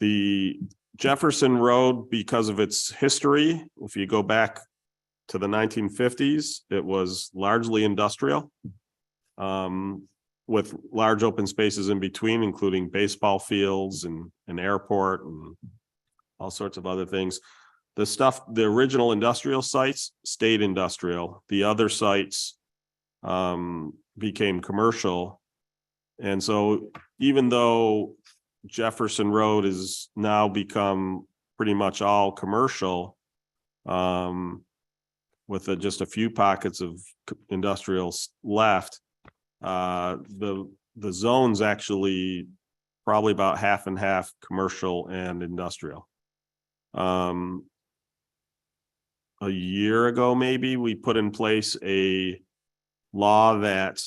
The Jefferson Road, because of its history, if you go back to the 1950s, it was largely industrial, with large open spaces in between, including baseball fields and an airport and all sorts of other things. The original industrial sites stayed industrial. The other sites became commercial. And so even though Jefferson Road is now become pretty much all commercial, with just a few pockets of industrials left, the zone's actually probably about half and half commercial and industrial. A year ago, maybe, we put in place a law that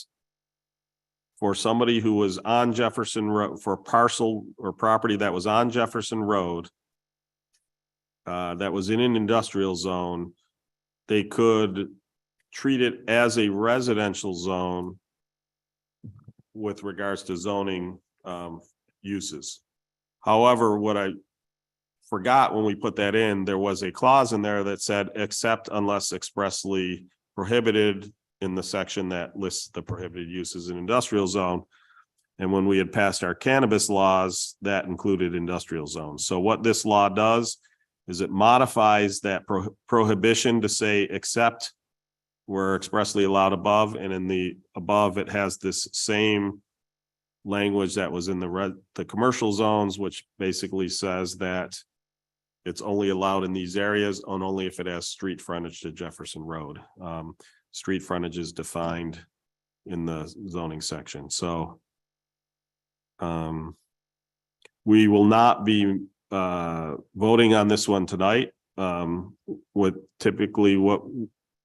for somebody who was on Jefferson Road, for a parcel or property that was on Jefferson Road, that was in an industrial zone, they could treat it as a residential zone with regards to zoning uses. However, what I forgot when we put that in, there was a clause in there that said, except unless expressly prohibited, in the section that lists the prohibited uses in industrial zone. And when we had passed our cannabis laws, that included industrial zones. So what this law does is it modifies that prohibition to say, except where expressly allowed above, and in the above, it has this same language that was in the commercial zones, which basically says that it's only allowed in these areas and only if it has street frontage to Jefferson Road. street frontage is defined in the zoning section, so. We will not be voting on this one tonight. What typically what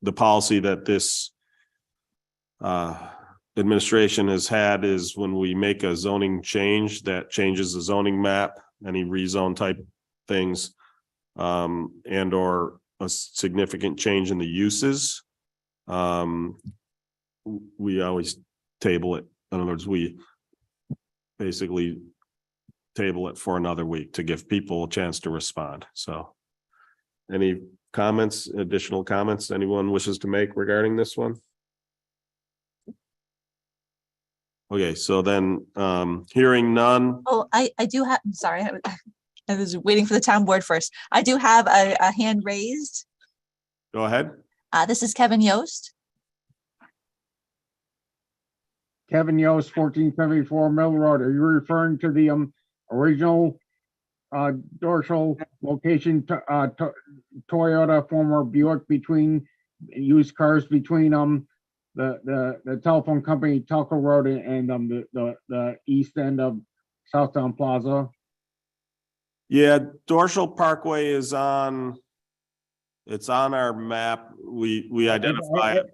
the policy that this administration has had is when we make a zoning change that changes the zoning map, any rezone type things, and or a significant change in the uses, we always table it. In other words, we basically table it for another week to give people a chance to respond. So any comments, additional comments anyone wishes to make regarding this one? Okay, so then, hearing none, Oh, I do have, I'm sorry, I was waiting for the town board first. I do have a hand raised. go ahead. This is Kevin Yost. Kevin Yost, 1474 Mill Road. Are you referring to the original dorsal location Toyota former Buick between used cars between the telephone company Telco Road and the east end of Southtown Plaza? Yeah, Dorsal Parkway is on, it's on our map. We identify it.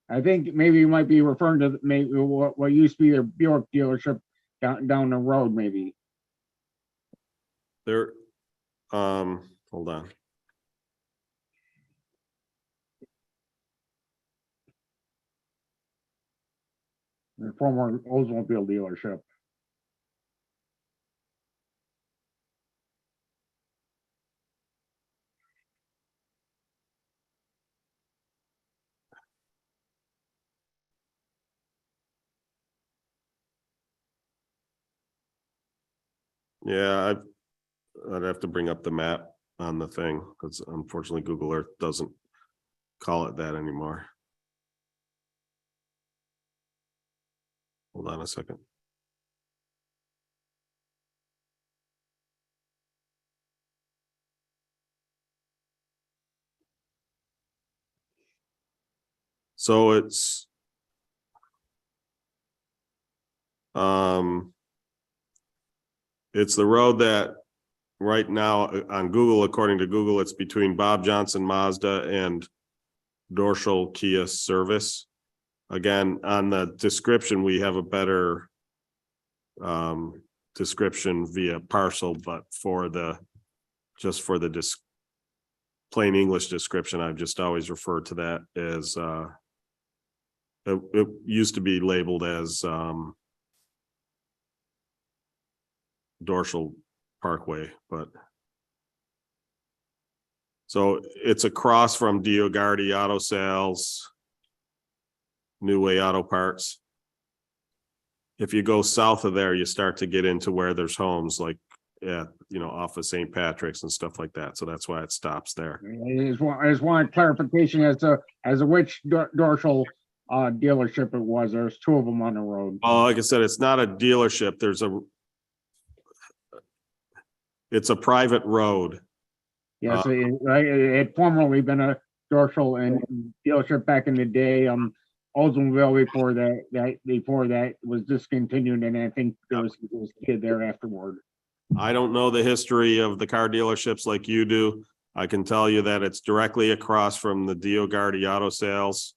I think maybe you might be referring to maybe what used to be their Buick dealership down the road, maybe. There, hold on. The former Oldsmobile dealership. Yeah, I'd have to bring up the map on the thing because unfortunately Google Earth doesn't call it that anymore. Hold on a second. So it's the road that right now on Google, according to Google, it's between Bob Johnson Mazda and Dorsal Kia Service. Again, on the description, we have a better description via parcel, but for the plain English description, I've just always referred to that as it used to be labeled as Dorsal Parkway, but so it's across from Diogardi Auto Sales, New Way Auto Parts. If you go south of there, you start to get into where there's homes like, yeah, off of St. Patrick's and stuff like that. So that's why it stops there. I just wanted clarification as to which Dorsal dealership it was. There's two of them on the road. Oh, like I said, it's not a dealership. It's a private road. Yes, it had formerly been a Dorsal and dealership back in the day. Oldsmobile before that was discontinued, and I think there was a kid there afterward. I don't know the history of the car dealerships like you do. I can tell you that it's directly across from the Diogardi Auto Sales.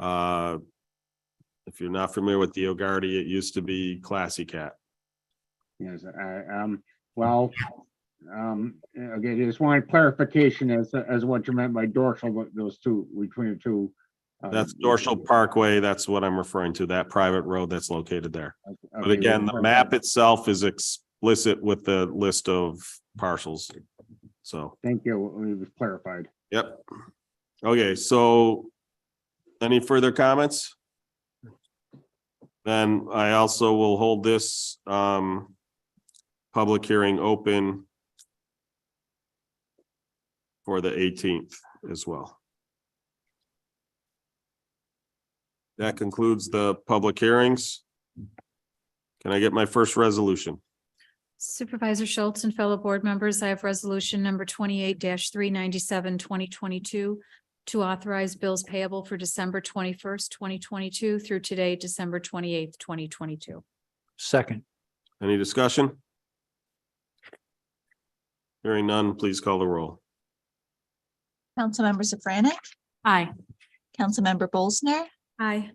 If you're not familiar with Diogardi, it used to be Classy Cat. Yes, well, again, just wanted clarification as what you meant by Dorsal, those two, between the two. That's Dorsal Parkway. That's what I'm referring to, that private road that's located there. But again, the map itself is explicit with the list of parcels. So. Thank you. It was clarified. Yep. Okay, so any further comments? Then I also will hold this public hearing open for the 18th as well. That concludes the public hearings. Can I get my first resolution? Supervisor Schultz and fellow board members, I have resolution number 28-397, 2022, to authorize bills payable for December 21st, 2022 through today, December 28th, 2022. Second, Any discussion? Hearing none, please call the roll. Councilmember Safranek, Aye. Councilmember Bolsner, Aye.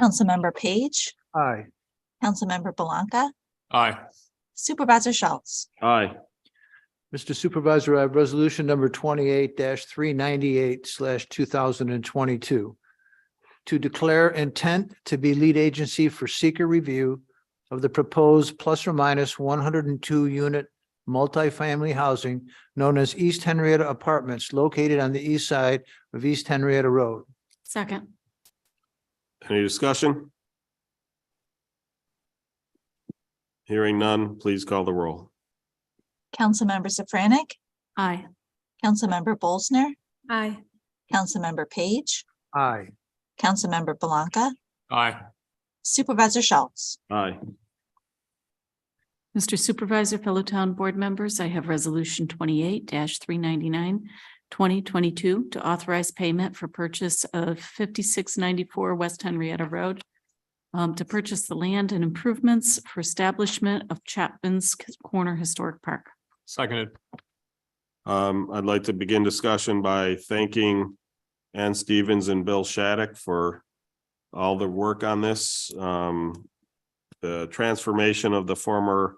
Councilmember Page, aye. Councilmember Blanca, Aye. Supervisor Schultz. Aye. Mr. Supervisor, I have resolution number 28-398/2022 to declare intent to be lead agency for seeker review of the proposed plus or minus 102 unit multifamily housing known as East Henrietta Apartments located on the east side of East Henrietta Road. Second. Any discussion? Hearing none, please call the roll. Councilmember Safranek, Aye. Councilmember Bolsner, Aye. Councilmember Page, Aye. Councilmember Blanca, Aye. Supervisor Schultz. Aye. Mr. Supervisor, fellow town board members, I have resolution 28-399/2022 to authorize payment for purchase of 5694 West Henrietta Road to purchase the land and improvements for establishment of Chapman's Corner Historic Park. Seconded. I'd like to begin discussion by thanking Ann Stevens and Bill Shattuck for all the work on this. The transformation of the former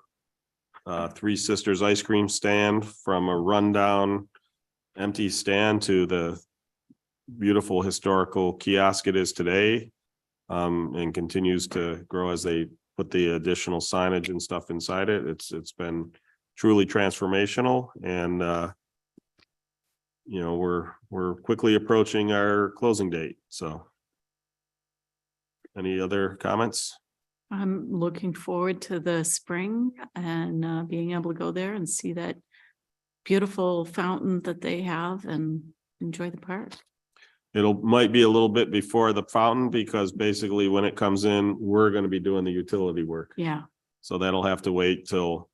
Three Sisters ice cream stand from a rundown empty stand to the beautiful historical kiosk it is today, and continues to grow as they put the additional signage and stuff inside it. It's been truly transformational, and you know, we're quickly approaching our closing date. So any other comments? I'm looking forward to the spring and being able to go there and see that beautiful fountain that they have and enjoy the park. Might be a little bit before the fountain, because basically when it comes in, we're going to be doing the utility work. Yeah. So that'll have to wait till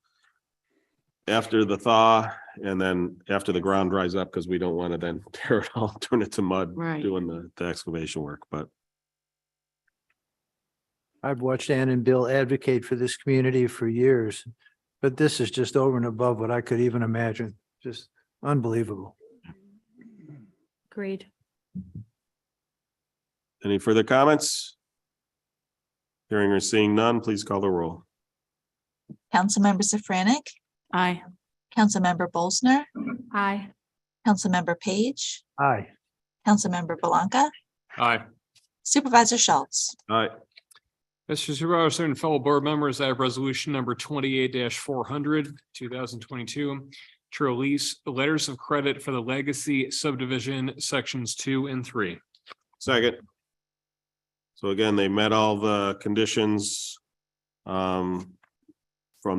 after the thaw, and then after the ground dries up, because we don't want to then tear it all, turn it to mud, Right. doing the excavation work. But I've watched Ann and Bill advocate for this community for years, but this is just over and above what I could even imagine. Just unbelievable. Agreed. any further comments? Hearing or seeing none, please call the roll. Councilmember Safranek, Aye. Councilmember Bolsner, Aye. Councilmember Page, Aye. Councilmember Blanca, Aye. Supervisor Schultz. All right, Mr. Supervisor and fellow board members, I have resolution number 28-400, 2022 to release letters of credit for the legacy subdivision sections 2 and 3. second. So again, they met all the conditions from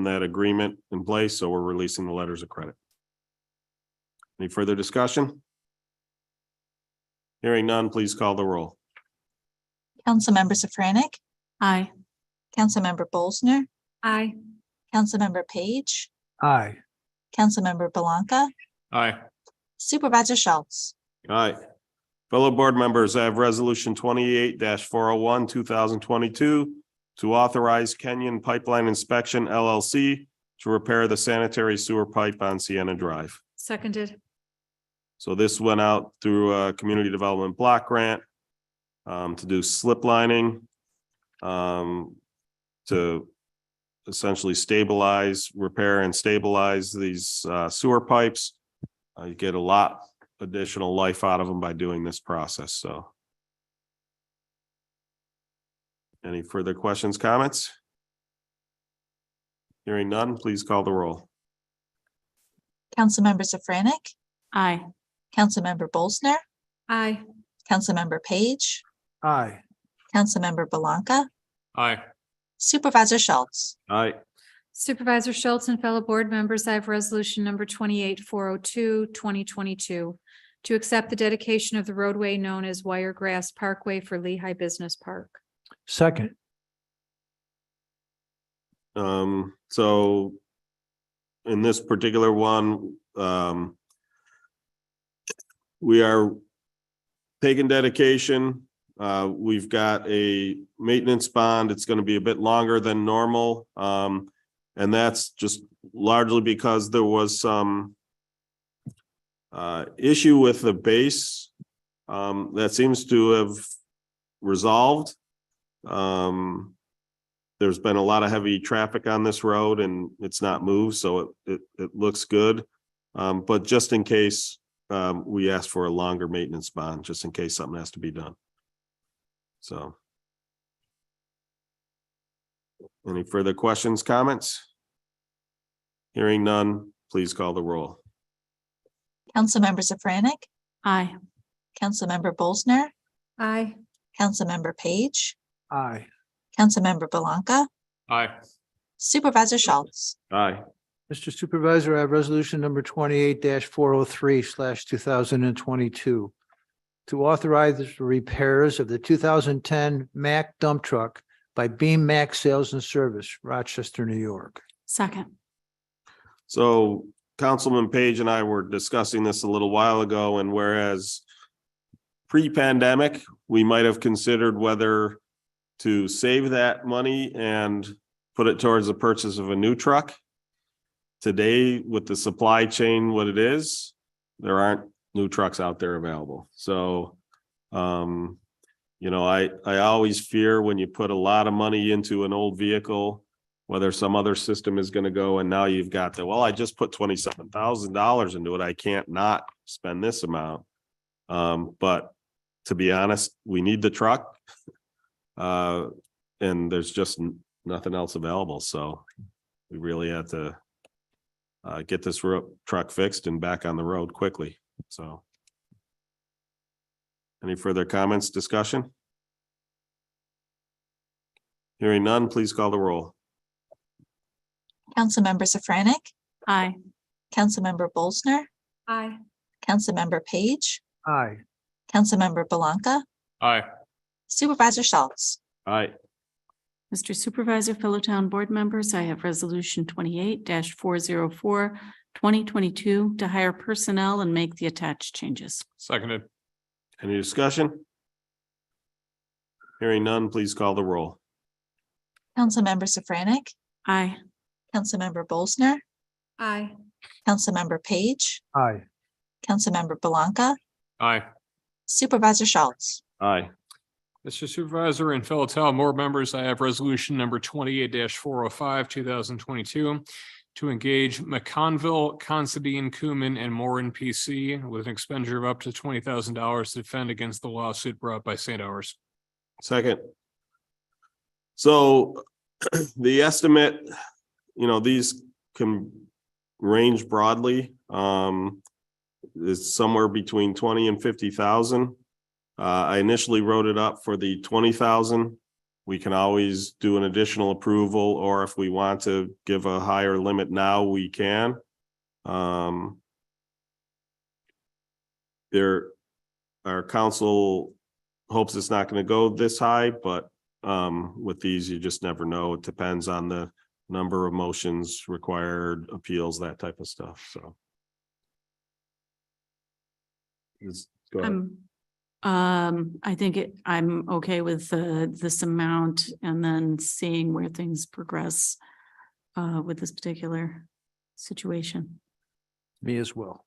that agreement in place, so we're releasing the letters of credit. Any further discussion? Hearing none, please call the roll. Councilmember Safranek, Aye. Councilmember Bolsner, Aye. Councilmember Page, Aye. Councilmember Blanca, Aye. Supervisor Schultz. All right. Fellow board members, I have resolution 28-401, 2022 to authorize Kenyon Pipeline Inspection LLC to repair the sanitary sewer pipe on Sienna Drive. Seconded. So this went out through a community development block grant to do slip lining, to essentially stabilize, repair and stabilize these sewer pipes. You get a lot additional life out of them by doing this process. So any further questions, comments? Hearing none, please call the roll. Councilmember Safranek, Aye. Councilmember Bolsner, Aye. Councilmember Page, Aye. Councilmember Blanca, Aye. Supervisor Schultz. All right, Supervisor Schultz and fellow board members, I have resolution number 28-402, 2022 to accept the dedication of the roadway known as Wiregrass Parkway for Lehigh Business Park. Second. so in this particular one, we are pagan dedication, we've got a maintenance bond. It's going to be a bit longer than normal. And that's just largely because there was some issue with the base that seems to have resolved. There's been a lot of heavy traffic on this road and it's not moved, so it looks good. But just in case, we asked for a longer maintenance bond, just in case something has to be done. So. Any further questions, comments? Hearing none, please call the roll. Councilmember Safranik, Aye. Councilmember Bolsner, Aye. Councilmember Page, Aye. Councilmember Belanca, Aye. Supervisor Schultz. Aye. Mr. Supervisor, I have resolution number 28-403/2022 to authorize the repairs of the 2010 Mack dump truck by Beam Mack Sales and Service, Rochester, New York. Second. So Councilman Page and I were discussing this a little while ago, and whereas pre-pandemic, we might have considered whether to save that money and put it towards the purchase of a new truck. Today, with the supply chain what it is, there aren't new trucks out there available. So, you know, I always fear when you put a lot of money into an old vehicle, whether some other system is going to go, and now you've got the, well, I just put $27,000 into it. I can't not spend this amount. But to be honest, we need the truck. And there's just nothing else available. So we really had to get this truck fixed and back on the road quickly. So. Any further comments, discussion? Hearing none, please call the roll. Councilmember Safranik, Aye. Councilmember Bolsner, Aye. Councilmember Page, Aye. Councilmember Belanca, Aye. Supervisor Schultz. Aye. Mr. Supervisor, fellow town board members, I have resolution 28-404/2022 to hire personnel and make the attached changes. Seconded. Any discussion? Hearing none, please call the roll. Councilmember Safranik, Aye. Councilmember Bolsner, Aye. Councilmember Page, Aye. Councilmember Belanca, Aye. Supervisor Schultz. Aye. Mr. Supervisor and fellow town board members, I have resolution number 28-405/2022 to engage McConville, Considine, Kuman, and Morin PC with an expenditure of up to $20,000 to defend against the lawsuit brought by St. Hours. Second. So the estimate, you know, these can range broadly, is somewhere between 20 and 50,000. I initially wrote it up for the 20,000. We can always do an additional approval, or if we want to give a higher limit now, we can. Our council hopes it's not going to go this high, but with these, you just never know. It depends on the number of motions required, appeals, that type of stuff. So. Go ahead. I think I'm okay with this amount and then seeing where things progress with this particular situation. Me as well.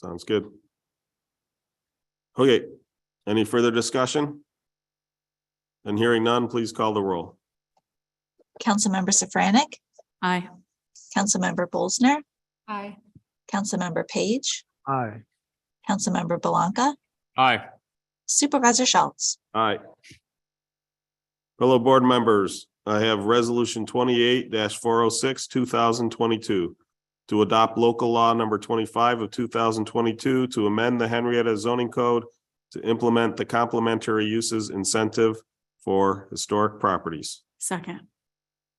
Sounds good. Okay, any further discussion? And hearing none, please call the roll. Councilmember Safranik, Aye. Councilmember Bolsner, Aye. Councilmember Page, Aye. Councilmember Belanca, Aye. Supervisor Schultz. Aye. Fellow board members, I have resolution 28-406/2022 to adopt local law number 25 of 2022 to amend the Henrietta zoning code to implement the complementary uses incentive for historic properties. Second.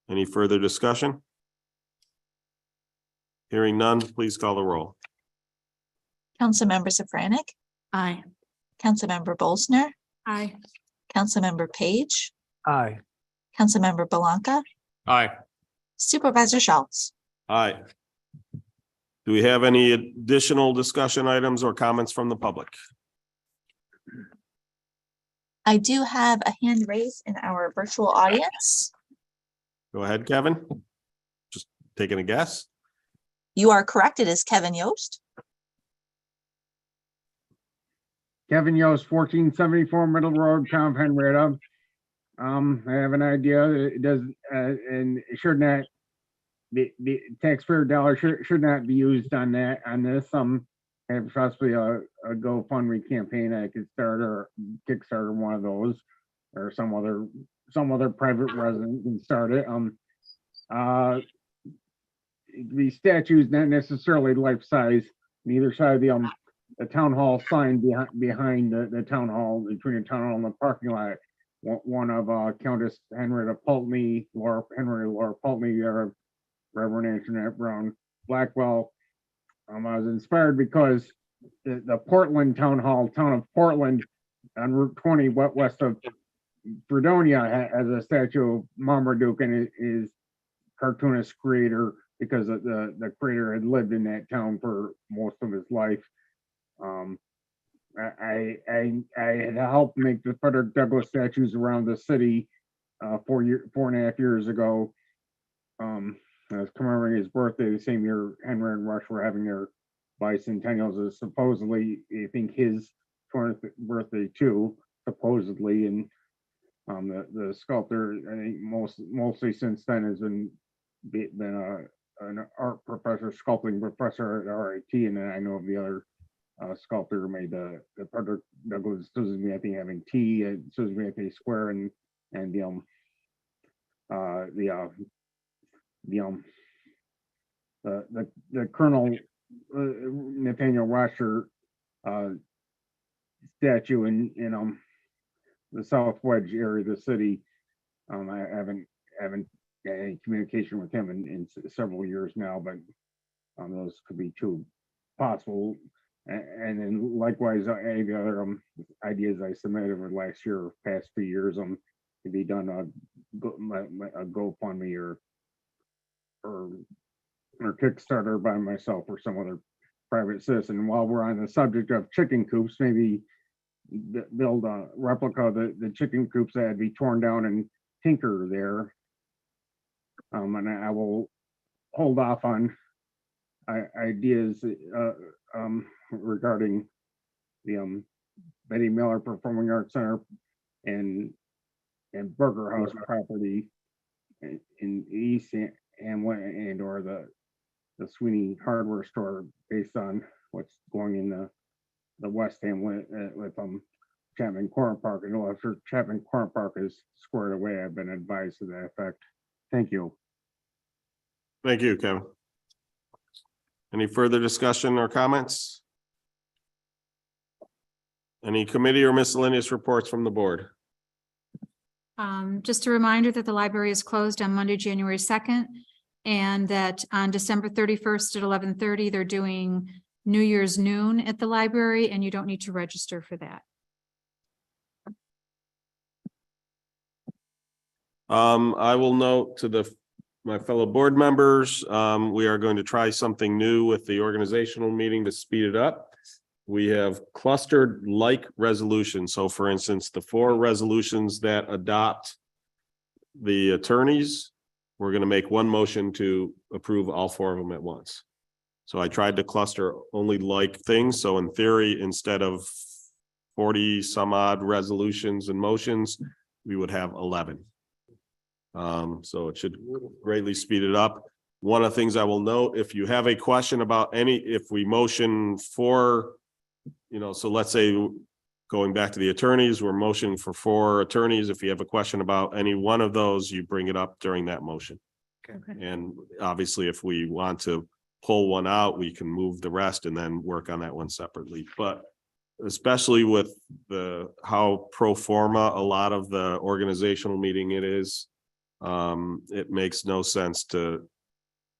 Any further discussion? Hearing none, please call the roll. Councilmember Safranik, Aye. Councilmember Bolsner, Aye. Councilmember Page, Aye. Councilmember Belanca, Aye. Supervisor Schultz. Aye. Do we have any additional discussion items or comments from the public? I do have a hand raised in our virtual audience. Go ahead, Kevin. Just taking a guess. You are correct. It is Kevin Yost. Kevin Yost, 1474 Middle Road, Town of Henrietta. I have an idea. It does, and it should not, the taxpayer dollar should not be used on that, on this. Have possibly a GoFundMe campaign I could start, or Kickstarter, one of those, or some other private resident can start it. The statue is not necessarily life size. Neither side of the town hall sign behind the town hall, between the town hall and the parking lot. One of Countess Henrietta Pulteney, Laura Pulteney, Reverend Antoinette Brown Blackwell. I was inspired because the Portland Town Hall, town of Portland, on Route 20, west of Fredonia, has a statue of Marmaduke, and his cartoonist creator, because the creator had lived in that town for most of his life. I had helped make the Frederick Douglass statues around the city 4.5 years ago. I was commemorating his birthday the same year Henry and Rush were having their bicentennials. Is supposedly, I think, his 20th birthday too, supposedly. And the sculptor, I think mostly since then, has been an art professor, sculpting professor at RIT, and then I know of the other sculptor who made the Frederick Douglass Susan B. Anthony having tea at Susan B. Anthony Square, and the Colonel Nathaniel Rosher statue in the South Wedge area of the city. I haven't had any communication with him in several years now, but those could be two possible. And then likewise, any of the other ideas I submitted over the last year or past few years, to be done a GoFundMe or Kickstarter by myself or some other private citizen. While we're on the subject of chicken coops, maybe build a replica of the chicken coops that had to be torn down and tinker there. And I will hold off on ideas regarding the Betty Miller Performing Arts Center and Burger House property in East Hamlet, and or the Sweeney Hardware Store, based on what's going in the West Hamlet with Chapman Corner Park. And after Chapman Corner Park is squared away, I've been advised to that effect. Thank you. Thank you, Kevin. Any further discussion or comments? Any committee or miscellaneous reports from the board? Just a reminder that the library is closed on Monday, January 2nd, and that on December 31st at 11:30, they're doing New Year's noon at the library, and you don't need to register for that. I will note to my fellow board members, we are going to try something new with the organizational meeting to speed it up. We have clustered like resolutions. So for instance, the 4 resolutions that adopt the attorneys, we're going to make one motion to approve all 4 of them at once. So I tried to cluster only like things. So in theory, instead of 40 some odd resolutions and motions, we would have 11. So it should greatly speed it up. One of the things I will note, if you have a question about if we motion for, so let's say going back to the attorneys, we're motioning for 4 attorneys. If you have a question about any one of those, you bring it up during that motion. Okay. And obviously, if we want to pull one out, we can move the rest and then work on that one separately. But especially with how pro forma a lot of the organizational meeting it is, it makes no sense in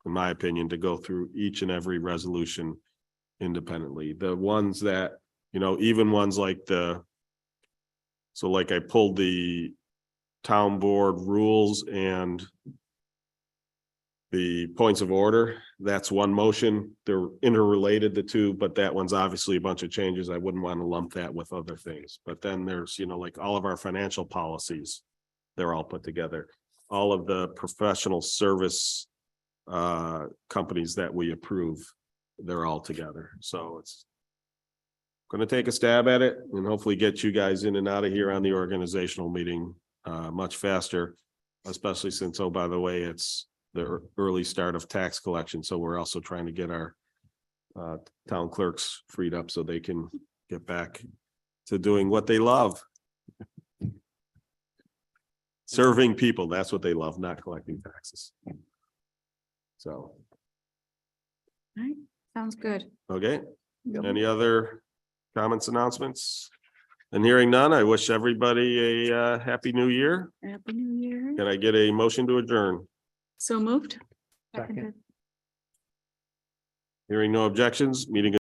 my opinion, to go through each and every resolution independently. The ones that, even ones like I pulled the town board rules and The points of order, that's one motion. They're interrelated, the two, but that one's obviously a bunch of changes. I wouldn't want to lump that with other things. But then there's, like all of our financial policies. They're all put together. All of the professional service companies that we approve, they're all together. So it's going to take a stab at it and hopefully get you guys in and out of here on the organizational meeting much faster, especially since, oh, by the way, it's the early start of tax collection. So we're also trying to get our town clerks freed up so they can get back to doing what they love. Serving people, that's what they love, not collecting taxes. So, Sounds good. okay, any other comments, announcements? And hearing none, I wish everybody a happy new year. Happy New Year. Can I get a motion to adjourn? So moved. Second. Hearing no objections, meeting